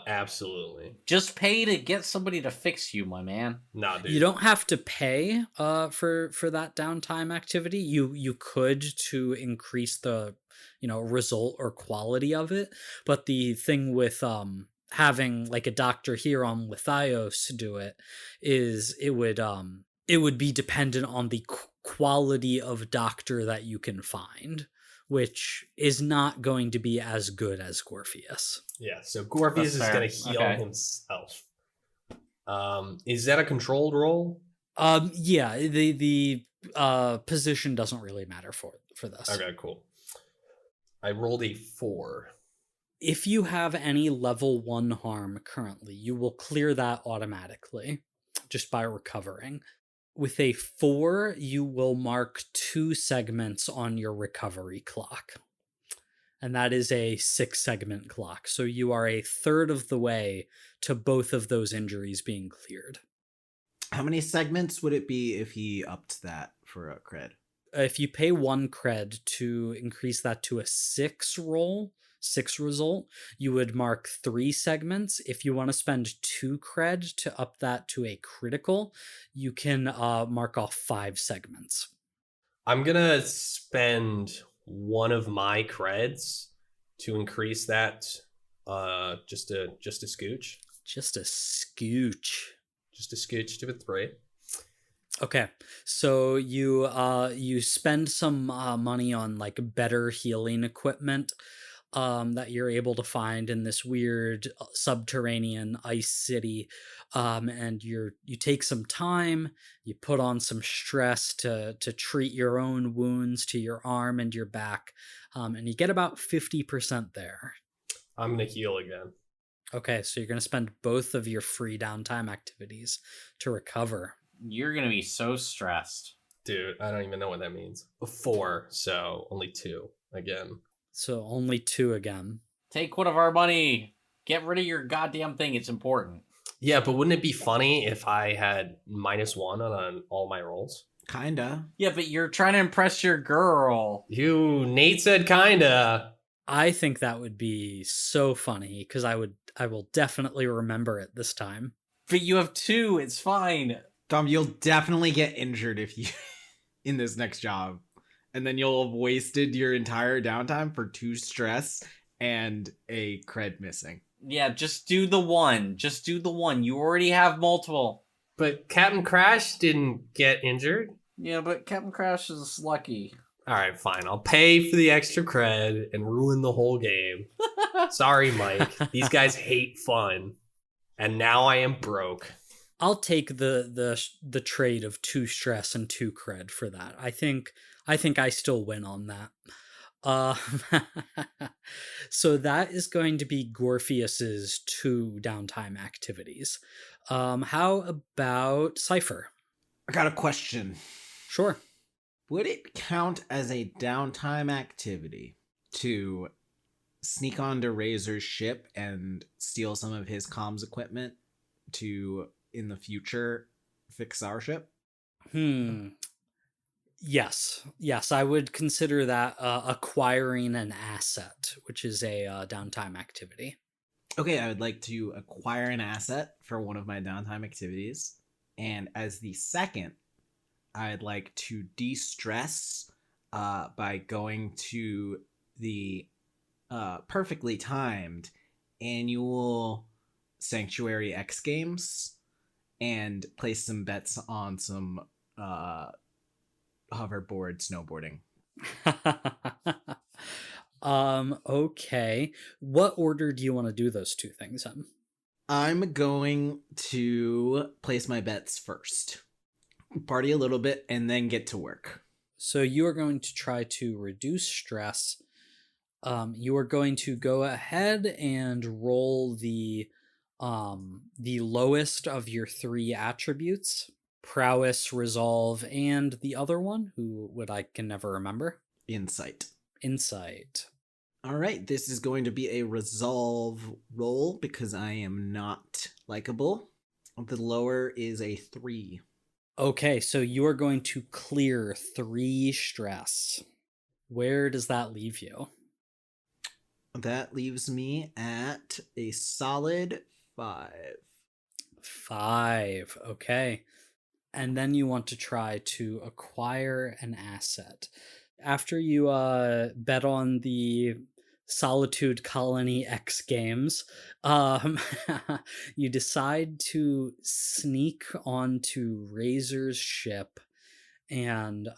Absolutely. Just pay to get somebody to fix you, my man. Nah, dude. You don't have to pay for that downtime activity. You could to increase the result or quality of it, but the thing with having like a doctor here on Lithios do it is it would be dependent on the quality of doctor that you can find, which is not going to be as good as Gorpheus. Yeah, so Gorpheus is going to heal himself. Is that a controlled roll? Yeah, the position doesn't really matter for this. Okay, cool. I rolled a 4. If you have any level 1 harm currently, you will clear that automatically just by recovering. With a 4, you will mark 2 segments on your recovery clock. And that is a 6-segment clock. So you are a third of the way to both of those injuries being cleared. How many segments would it be if he upped that for a cred? If you pay 1 cred to increase that to a 6 result, you would mark 3 segments. If you want to spend 2 cred to up that to a critical, you can mark off 5 segments. I'm gonna spend one of my creds to increase that just a scooch. Just a scooch. Just a scooch to a 3. Okay, so you spend some money on like better healing equipment. that you're able to find in this weird subterranean ice city. And you take some time, you put on some stress to treat your own wounds to your arm and your back, and you get about 50% there. I'm going to heal again. Okay, so you're going to spend both of your free downtime activities to recover. You're gonna be so stressed. Dude, I don't even know what that means. 4, so only 2 again. So only 2 again. Take one of our money. Get rid of your goddamn thing. It's important. Yeah, but wouldn't it be funny if I had -1 on all my rolls? Kinda. Yeah, but you're trying to impress your girl. Nate said kinda. I think that would be so funny because I will definitely remember it this time. But you have 2. It's fine. Dom, you'll definitely get injured if you in this next job. And then you'll have wasted your entire downtime for 2 stress and a cred missing. Yeah, just do the one. Just do the one. You already have multiple. But Captain Crash didn't get injured. Yeah, but Captain Crash is lucky. All right, fine. I'll pay for the extra cred and ruin the whole game. Sorry, Mike. These guys hate fun. And now I am broke. I'll take the trade of 2 stress and 2 cred for that. I think I still win on that. So that is going to be Gorpheus's 2 downtime activities. How about Cypher? I got a question. Sure. Would it count as a downtime activity to sneak onto Razor's ship and steal some of his comms equipment to, in the future, fix our ship? Yes, I would consider that acquiring an asset, which is a downtime activity. Okay, I would like to acquire an asset for one of my downtime activities. And as the second, I'd like to de-stress by going to the perfectly timed annual Sanctuary X Games and place some bets on some hoverboard snowboarding. Okay. What order do you want to do those 2 things in? I'm going to place my bets first. Party a little bit and then get to work. So you are going to try to reduce stress. You are going to go ahead and roll the lowest of your 3 attributes: prowess, resolve, and the other one, I can never remember. Insight. All right, this is going to be a resolve roll because I am not likable. The lower is a 3. Okay, so you are going to clear 3 stress. Where does that leave you? That leaves me at a solid 5. 5, okay. And then you want to try to acquire an asset. After you bet on the Solitude Colony X Games, you decide to sneak onto Razor's ship and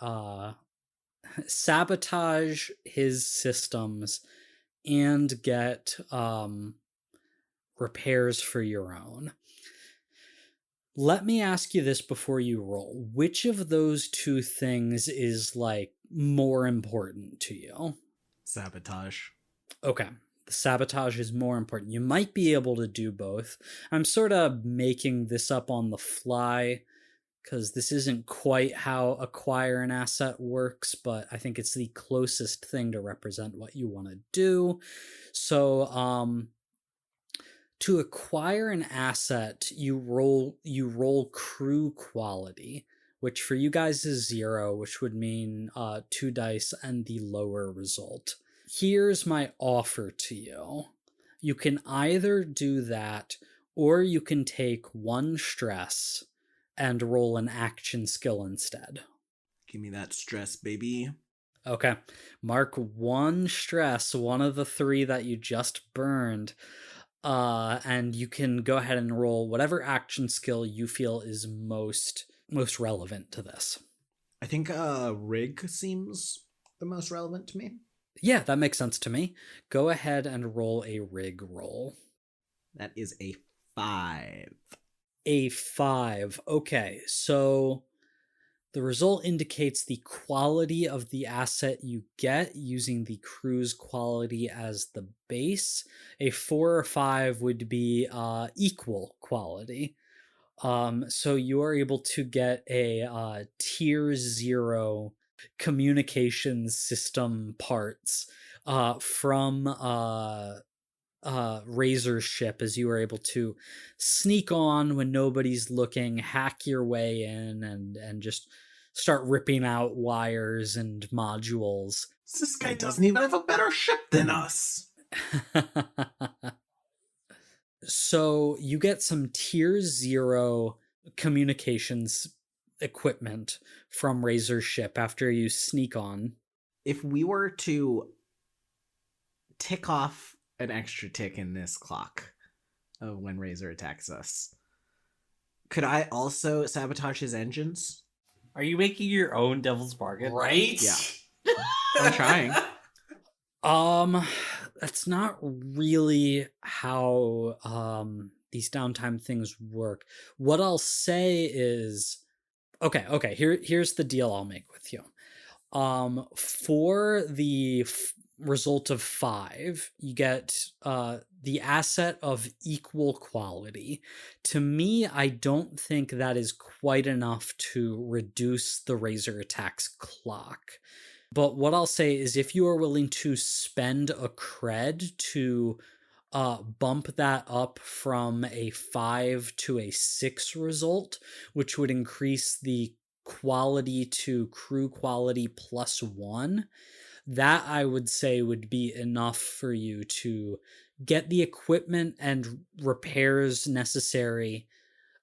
sabotage his systems and get repairs for your own. Let me ask you this before you roll. Which of those 2 things is, more important to you? Sabotage. Okay. The sabotage is more important. You might be able to do both. I'm sort of making this up on the fly because this isn't quite how acquire an asset works, but I think it's the closest thing to represent what you want to do. So, to acquire an asset, you roll crew quality, which for you guys is 0, which would mean 2 dice and the lower result. Here's my offer to you. You can either do that, or you can take 1 stress and roll an action skill instead. Give me that stress, baby. Okay. Mark 1 stress, one of the 3 that you just burned. And you can go ahead and roll whatever action skill you feel is most relevant to this. I think rig seems the most relevant to me. Yeah, that makes sense to me. Go ahead and roll a rig roll. That is a 5. A 5. Okay, so the result indicates the quality of the asset you get using the crew's quality as the base. A 4 or 5 would be equal quality. So you are able to get a tier 0 communications system parts from Razor's ship, as you are able to sneak on when nobody's looking, hack your way in, and just start ripping out wires and modules. This guy doesn't even have a better ship than us. So you get some tier 0 communications equipment from Razor's ship after you sneak on. If we were to tick off an extra tick in this clock of when Razor attacks us, could I also sabotage his engines? Are you making your own devil's bargain? Right? Yeah. I'm trying. That's not really how these downtime things work. What I'll say is, okay, here's the deal I'll make with you. For the result of 5, you get the asset of equal quality. To me, I don't think that is quite enough to reduce the Razor attack's clock. But what I'll say is, if you are willing to spend a cred to bump that up from a 5 to a 6 result, which would increase the quality to crew quality +1, that I would say would be enough for you to get the equipment and repairs necessary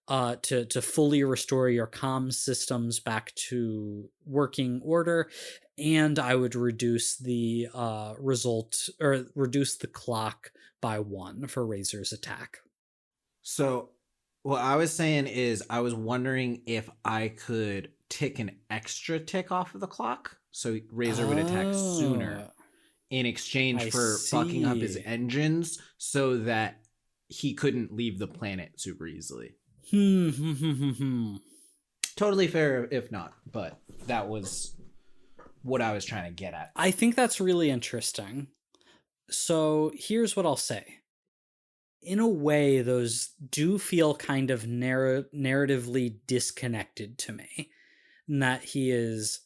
to fully restore your comm systems back to working order, and I would reduce the result, or reduce the clock by 1 for Razor's attack. So what I was saying is I was wondering if I could tick an extra tick off of the clock so Razor would attack sooner in exchange I for fucking up his see. engines so that he couldn't leave the planet super easily. Totally fair if not, but that was what I was trying to get at. I think that's really interesting. So here's what I'll say. In a way, those do feel kind of narratively disconnected to me, in that he is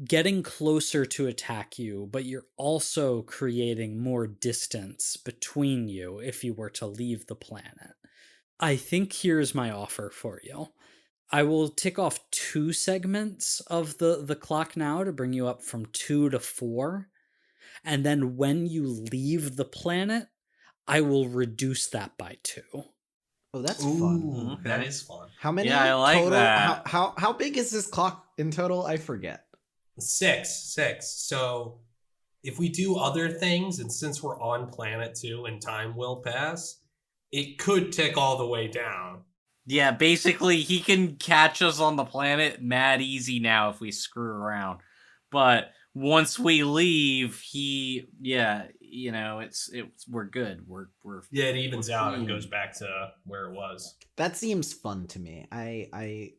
getting closer to attack you, but you're also creating more distance between you if you were to leave the planet. I think here's my offer for you. I will tick off 2 segments of the clock now to bring you up from 2 to 4. And then when you leave the planet, I will reduce that by 2. Oh, that's Ooh, fun. that is fun. How many Yeah, I like total? that. How big is this clock in total? I forget. 6. So if we do other things, and since we're on planet 2 and time will pass, it could tick all the way down. Yeah, basically, he can catch us on the planet mad easy now if we screw around. But once we leave, we're good. We're Yeah, it evens out and goes back to where it was. That seems fun to me. I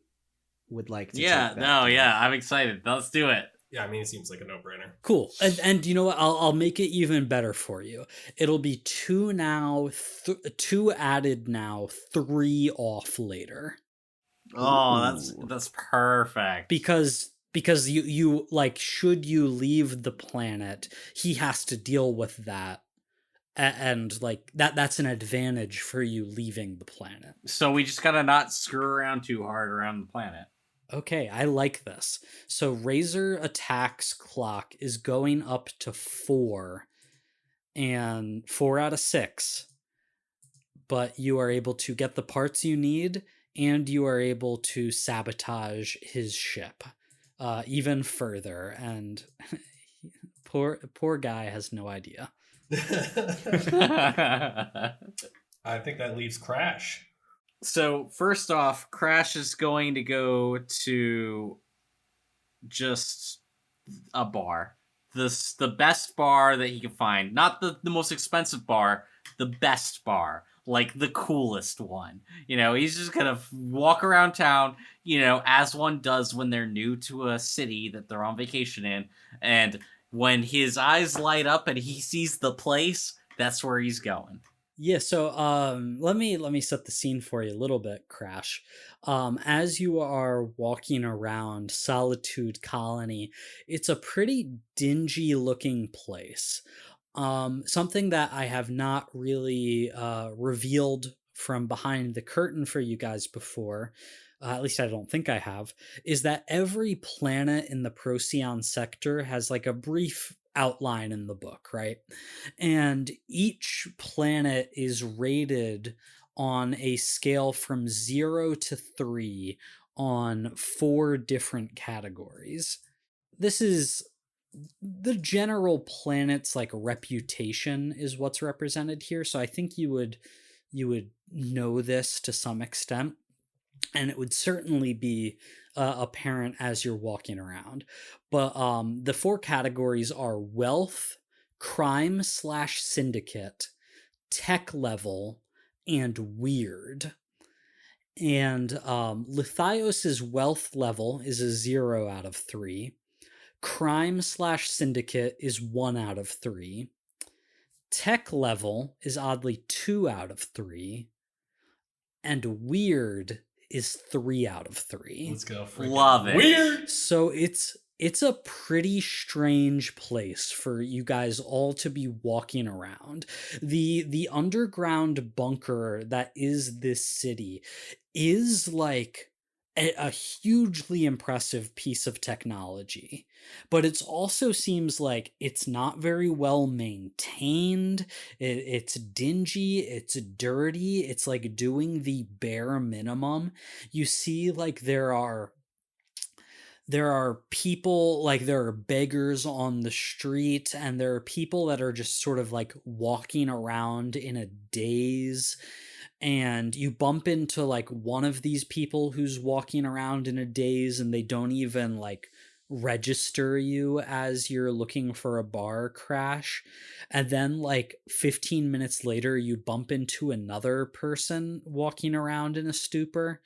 would like to. yeah, take that no, deal. yeah, I'm excited. Let's do it. Yeah, I mean, it seems like a no-brainer. Cool. And you know what? I'll make it even better for you. It'll be 2 now, 2 added now, 3 off later. Oh, Ooh. that's perfect. Because you like, should you leave the planet, he has to deal with that. And like that's an advantage for you leaving the planet. So we just gotta not screw around too hard around the planet. Okay, I like this. So Razor attack's clock is going up to 4, and 4 out of 6. But you are able to get the parts you need, and you are able to sabotage his ship even further. And poor guy has no idea. I think that leaves Crash. So first off, Crash is going to go to just a bar the best bar that he can find. Not the most expensive bar, the best bar. Like the coolest one. He's just gonna walk around town, as one does when they're new to a city that they're on vacation in. And when his eyes light up and he sees the place, that's where he's going. Yeah, so let me set the scene for you a little bit, Crash. As you are walking around Solitude Colony, it's a pretty dingy looking place. Something that I have not really revealed from behind the curtain for you guys before, at least I don't think I have, is that every planet in the Procyon sector has like a brief outline in the book, right? And each planet is rated on a scale from 0 to 3 on 4 different categories. This is the general planet's like reputation is what's represented here, so I think you would know this to some extent, and it would certainly be apparent as you're walking around. But the 4 categories are wealth, crime/syndicate, tech level, and weird. And Lithios's wealth level is a 0 out of 3. Crime/syndicate is 1 out of 3. Tech level is oddly 2 out of 3. And weird is 3 out of 3. Let's go. Love it. Weird. So it's a pretty strange place for you guys all to be walking around. The underground bunker that is this city is like a hugely impressive piece of technology, but it also seems like it's not very well maintained. It's dingy, it's dirty, it's like doing the bare minimum. You see, like there are people, like there are beggars on the street, and there are people that are just sort of like walking around in a daze. And you bump into like one of these people who's walking around in a daze, and they don't even like register you as you're looking for a bar, Crash. And then like 15 minutes later, you bump into another person walking around in a stupor,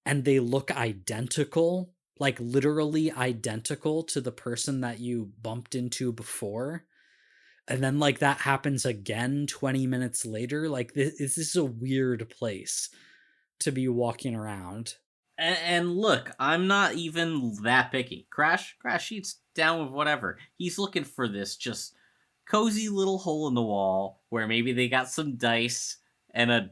and they look identical, like literally identical to the person that you bumped into before. And then like that happens again 20 minutes later. Like this is a weird place to be walking around. And look, I'm not even that picky. Crash eats down with whatever. He's looking for this just cozy little hole in the wall where maybe they got some dice and a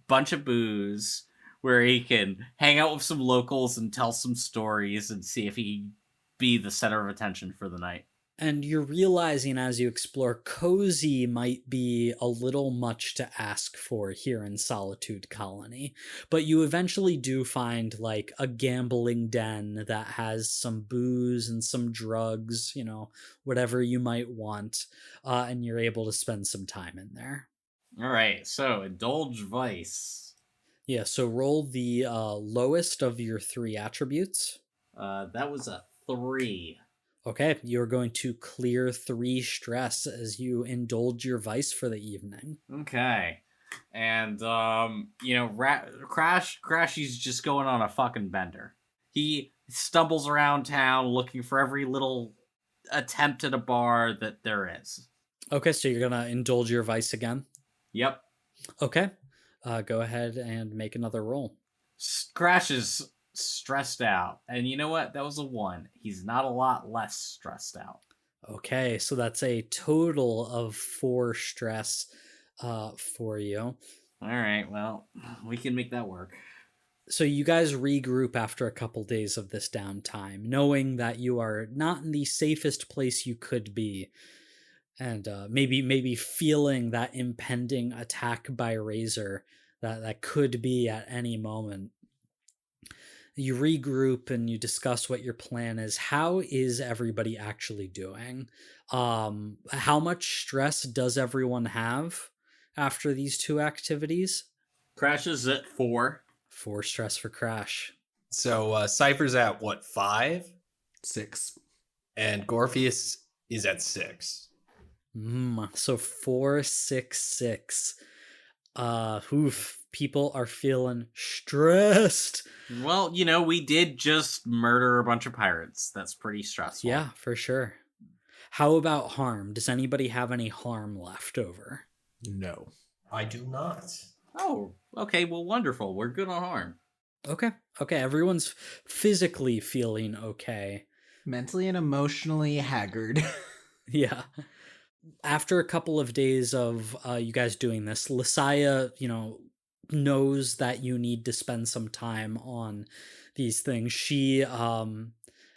bunch of booze where he can hang out with some locals and tell some stories and see if he can be the center of attention for the night. And you're realizing as you explore, cozy might be a little much to ask for here in Solitude Colony. But you eventually do find like a gambling den that has some booze and some drugs, whatever you might want. And you're able to spend some time in there. All right, so indulge vice. Yeah, so roll the lowest of your 3 attributes. That was a 3. Okay, you're going to clear 3 stress as you indulge your vice for the evening. Okay. And, Crashy's just going on a fucking bender. He stumbles around town looking for every little attempt at a bar that there is. Okay, so you're going to indulge your vice again? Yep. Okay, go ahead and make another roll. Crash is stressed out, and you know what, that was a 1. He's not a lot less stressed out. Okay, so that's a total of 4 stress for you. All right, well, we can make that work. So you guys regroup after a couple days of this downtime, knowing that you are not in the safest place you could be, and maybe feeling that impending attack by Razor that could be at any moment. You regroup and you discuss what your plan is. How is everybody actually doing? How much stress does everyone have after these 2 activities? Crash is at 4. 4 stress for Crash. So Cypher's at what, 5? 6. And Gorpheus is at 6. So 466. People are feeling stressed. Well, we did just murder a bunch of pirates. That's pretty stressful. Yeah, for sure. How about harm? Does anybody have any harm left over? No. I do not. Oh, okay. Well, wonderful. We're good on harm. Okay, everyone's physically feeling okay. Mentally and emotionally haggard. Yeah. After a couple of days of you guys doing this, Lisaya, knows that you need to spend some time on these things. She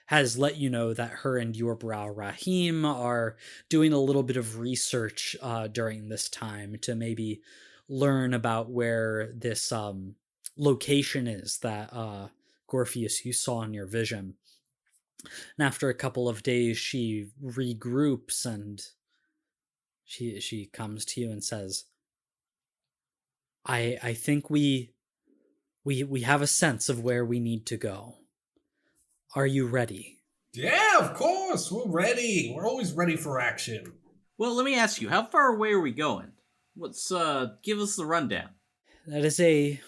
has let you know that her and your brow Rahim are doing a little bit of research during this time to maybe learn about where this location is that Gorpheus you saw in your vision. And after a couple of days, she regroups and she comes to you and says, I think we have a sense of where we need to go. Are you ready? Yeah, of course. We're ready. We're always ready for action. Well, let me ask you, how far away are we going? Let's give us the rundown. That is a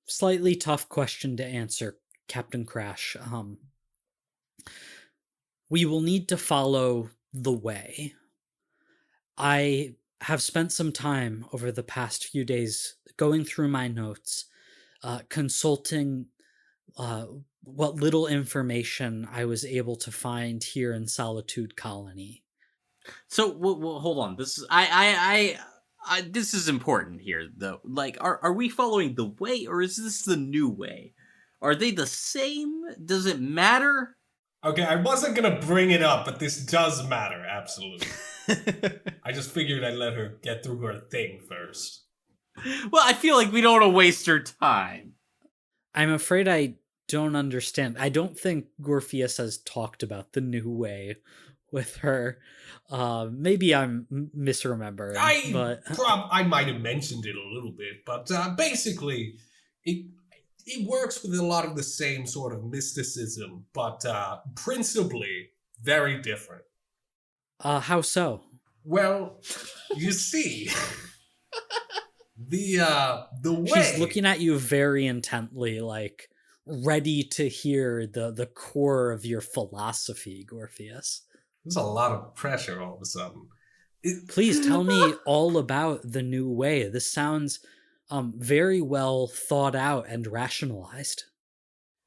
slightly tough question to answer, Captain Crash. We will need to follow the way. I have spent some time over the past few days going through my notes, consulting what little information I was able to find here in Solitude Colony. So, well, hold on. This is this is important here, though. Like, are we following the way, or is this the new way? Are they the same? Does it matter? Okay, I wasn't gonna bring it up, but this does matter, absolutely. I just figured I'd let her get through her thing first. Well, I feel like we don't want to waste her time. I'm afraid I don't understand. I don't think Gorpheus has talked about the new way with her. Maybe I'm misremembering. I might have mentioned it a little bit, but basically, it works with a lot of the same sort of mysticism, but principally very different. How so? Well, you see, the way She's looking at you very intently, like ready to hear the core of your philosophy, Gorpheus. There's a lot of pressure all of a sudden. Please tell me all about the new way. This sounds very well thought out and rationalized.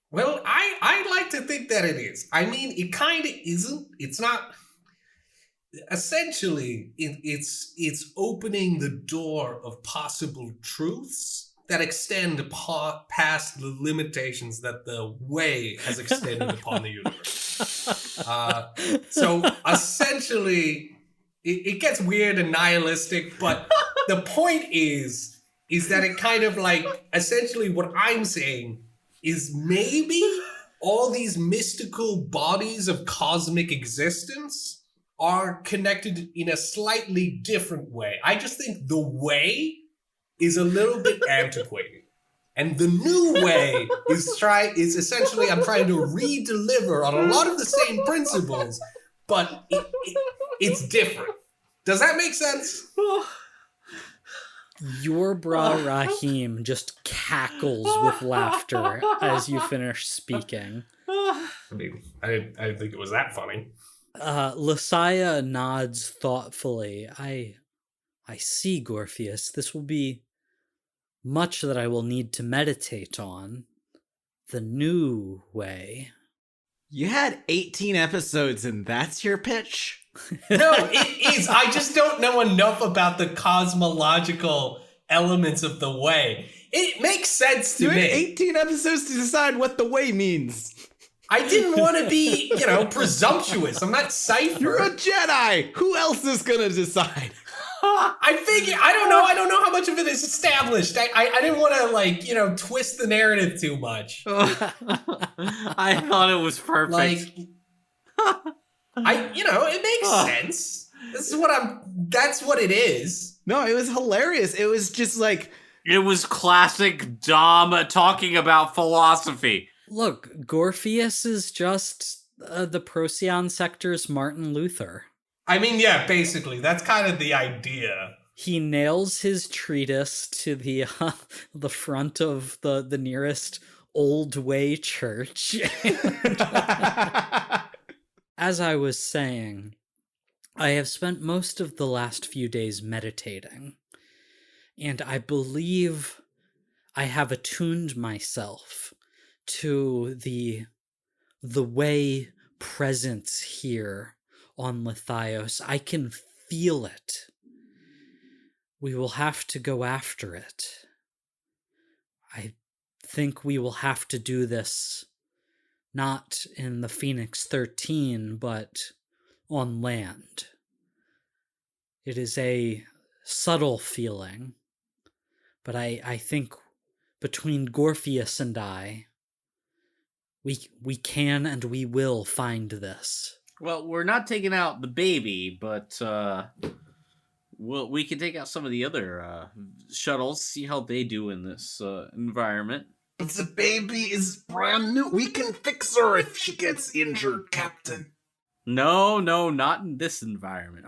Well, I like to think that it is. I mean, it kind of isn't. It's not. Essentially, it's opening the door of possible truths that extend past the limitations that the way has extended upon the universe. So essentially, it gets weird and nihilistic, but the point is that it kind of like, essentially what I'm saying is maybe all these mystical bodies of cosmic existence are connected in a slightly different way. I just think the way is a little bit antiquated. And the new way is essentially I'm trying to re-deliver on a lot of the same principles, but it's different. Does that make sense? Your bra Rahim just cackles with laughter as you finish speaking. I mean, I didn't think it was that funny. Lisaya nods thoughtfully. I see, Gorpheus. This will be much that I will need to meditate on. The new way. You had 18 episodes and that's your pitch? No, it is. I just don't know enough about the cosmological elements of the way. It makes sense to You had me. 18 episodes to decide what the way means. I didn't want to be, presumptuous. I'm not Cypher. You're a Jedi. Who else is gonna decide? I figure, I don't know how much of it is established. I didn't want to, twist the narrative too much. I thought it was perfect. It makes sense. That's what it is. No, it was hilarious. It was just like... It was classic Dom talking about philosophy. Look, Gorpheus is just the Procyon sector's Martin Luther. I mean, yeah, basically, that's kind of the idea. He nails his treatise to the the front of the nearest old way church. As I was saying, I have spent most of the last few days meditating, and I believe I have attuned myself to the way presence here on Lithios. I can feel it. We will have to go after it. I think we will have to do this not in the Phoenix 13, but on land. It is a subtle feeling, but I think between Gorpheus and I, we can and we will find this. Well, we're not taking out the baby, but we can take out some of the other shuttles, see how they do in this environment. But the baby is brand new. We can fix her if she gets injured, Captain. No, not in this environment.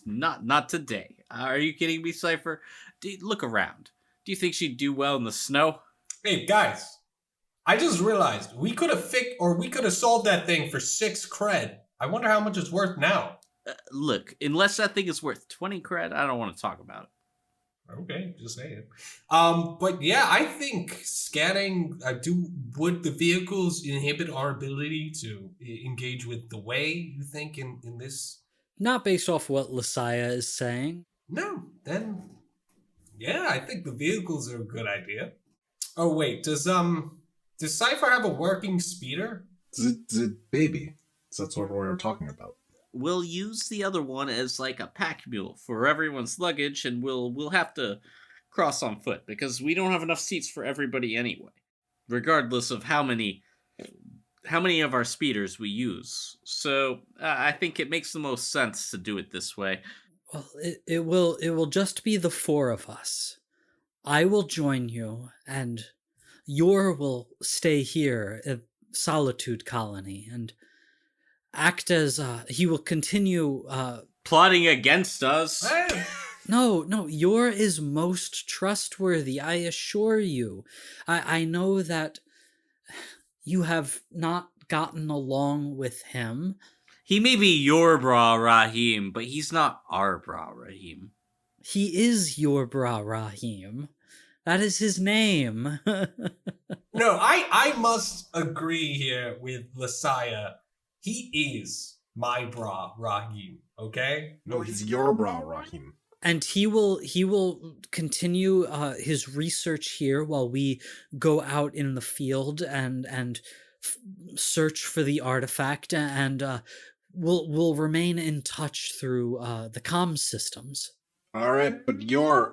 Not today. Are you kidding me, Cypher? Look around. Do you think she'd do well in the snow? Hey, guys, I just realized we could have sold that thing for 6 cred. I wonder how much it's worth now. Look, unless that thing is worth 20 cred, I don't want to talk about it. Okay, just saying. But yeah, I think scanning. Would the vehicles inhibit our ability to engage with the way? You think in this? Not based off what Lisaya is saying. No, then yeah, I think the vehicles are a good idea. Oh wait, does Cypher have a working speeder? The baby. That's what we were talking about. We'll use the other one as like a pack mule for everyone's luggage, and we'll have to cross on foot because we don't have enough seats for everybody anyway, regardless of how many of our speeders we use. So I think it makes the most sense to do it this way. Well, it will just be the 4 of us. I will join you, and Yor will stay here at Solitude Colony and act as he will continue Plotting against us. No, Yor is most trustworthy, I assure you. I know that you have not gotten along with him. He may be your Bra Rahim, but he's not our Bra Rahim. He is your Bra Rahim. That is his name. No, I must agree here with Lisaya. He is my bra, Rahim, okay? No, he's your bra, Rahim. And he will continue his research here while we go out in the field and search for the artifact, and we'll remain in touch through the comm systems. Alright, but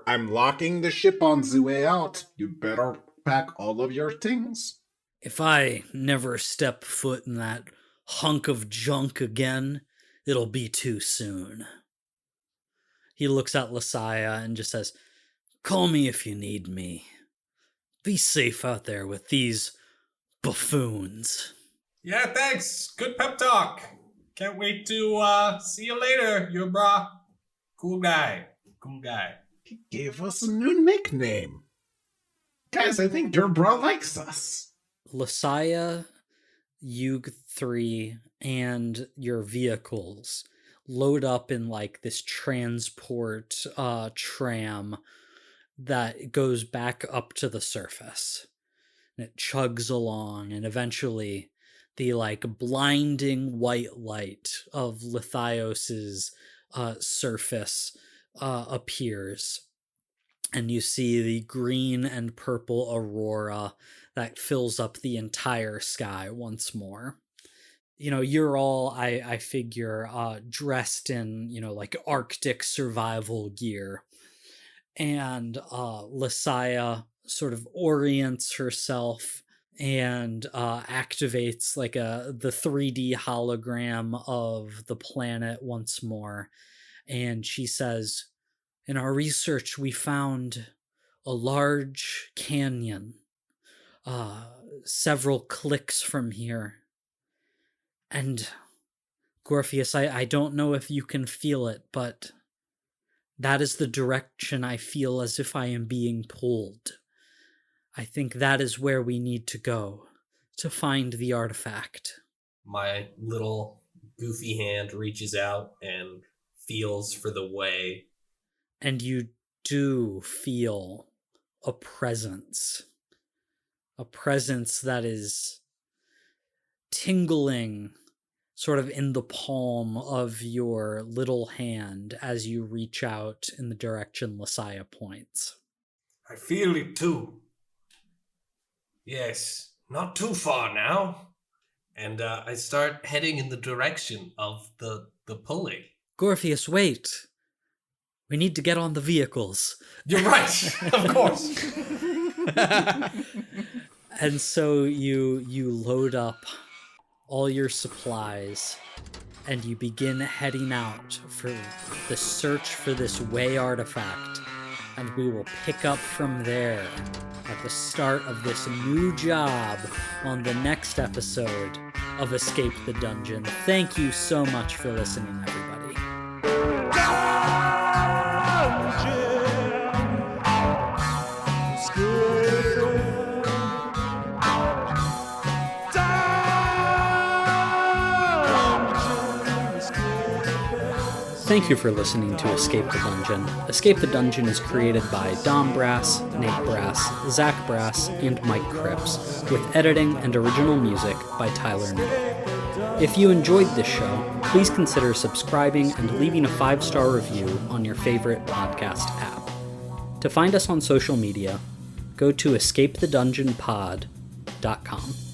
I'm locking the ship on the way out. You better pack all of your things. If I never step foot in that hunk of junk again, it'll be too soon. He looks at Lisaya and just says, "Call me if you need me. Be safe out there with these buffoons." Yeah, thanks. Good pep talk. Can't wait to see you later, your bra. Cool guy. He gave us a new nickname. Guys, I think your bra likes us. Lisaya, you 3, and your vehicles load up in like this transport tram that goes back up to the surface. And it chugs along, and eventually the like blinding white light of Lithios's surface appears, and you see the green and purple aurora that fills up the entire sky once more. You know, you're all, I figure, dressed in, like Arctic survival gear. And Lisaya sort of orients herself and activates like the 3D hologram of the planet once more. And she says, "In our research, we found a large canyon, several clicks from here. And Gorpheus, I don't know if you can feel it, but that is the direction I feel as if I am being pulled. I think that is where we need to go, to find the artifact. My little goofy hand reaches out and feels for the way. And you do feel a presence that is tingling sort of in the palm of your little hand as you reach out in the direction Messiah points. I feel it too. Yes, not too far now. And I start heading in the direction of the pulley. Gorpheus, wait. We need to get on the vehicles. You're right, of course. And so you load up all your supplies and you begin heading out for the search for this way artifact. And we will pick up from there at the start of this new job on the next episode of Escape the Dungeon. Thank you so much for listening, everybody. Thank you for listening to Escape the Dungeon. Escape the Dungeon is created by Dom Brass, Nate Brass, Zach Brass, and Mike Cripps, with editing and original music by Tyler Niddle. If you enjoyed this show, please consider subscribing and leaving a 5-star review on your favorite podcast app. To find us on social media, go to escapethedungeonpod.com.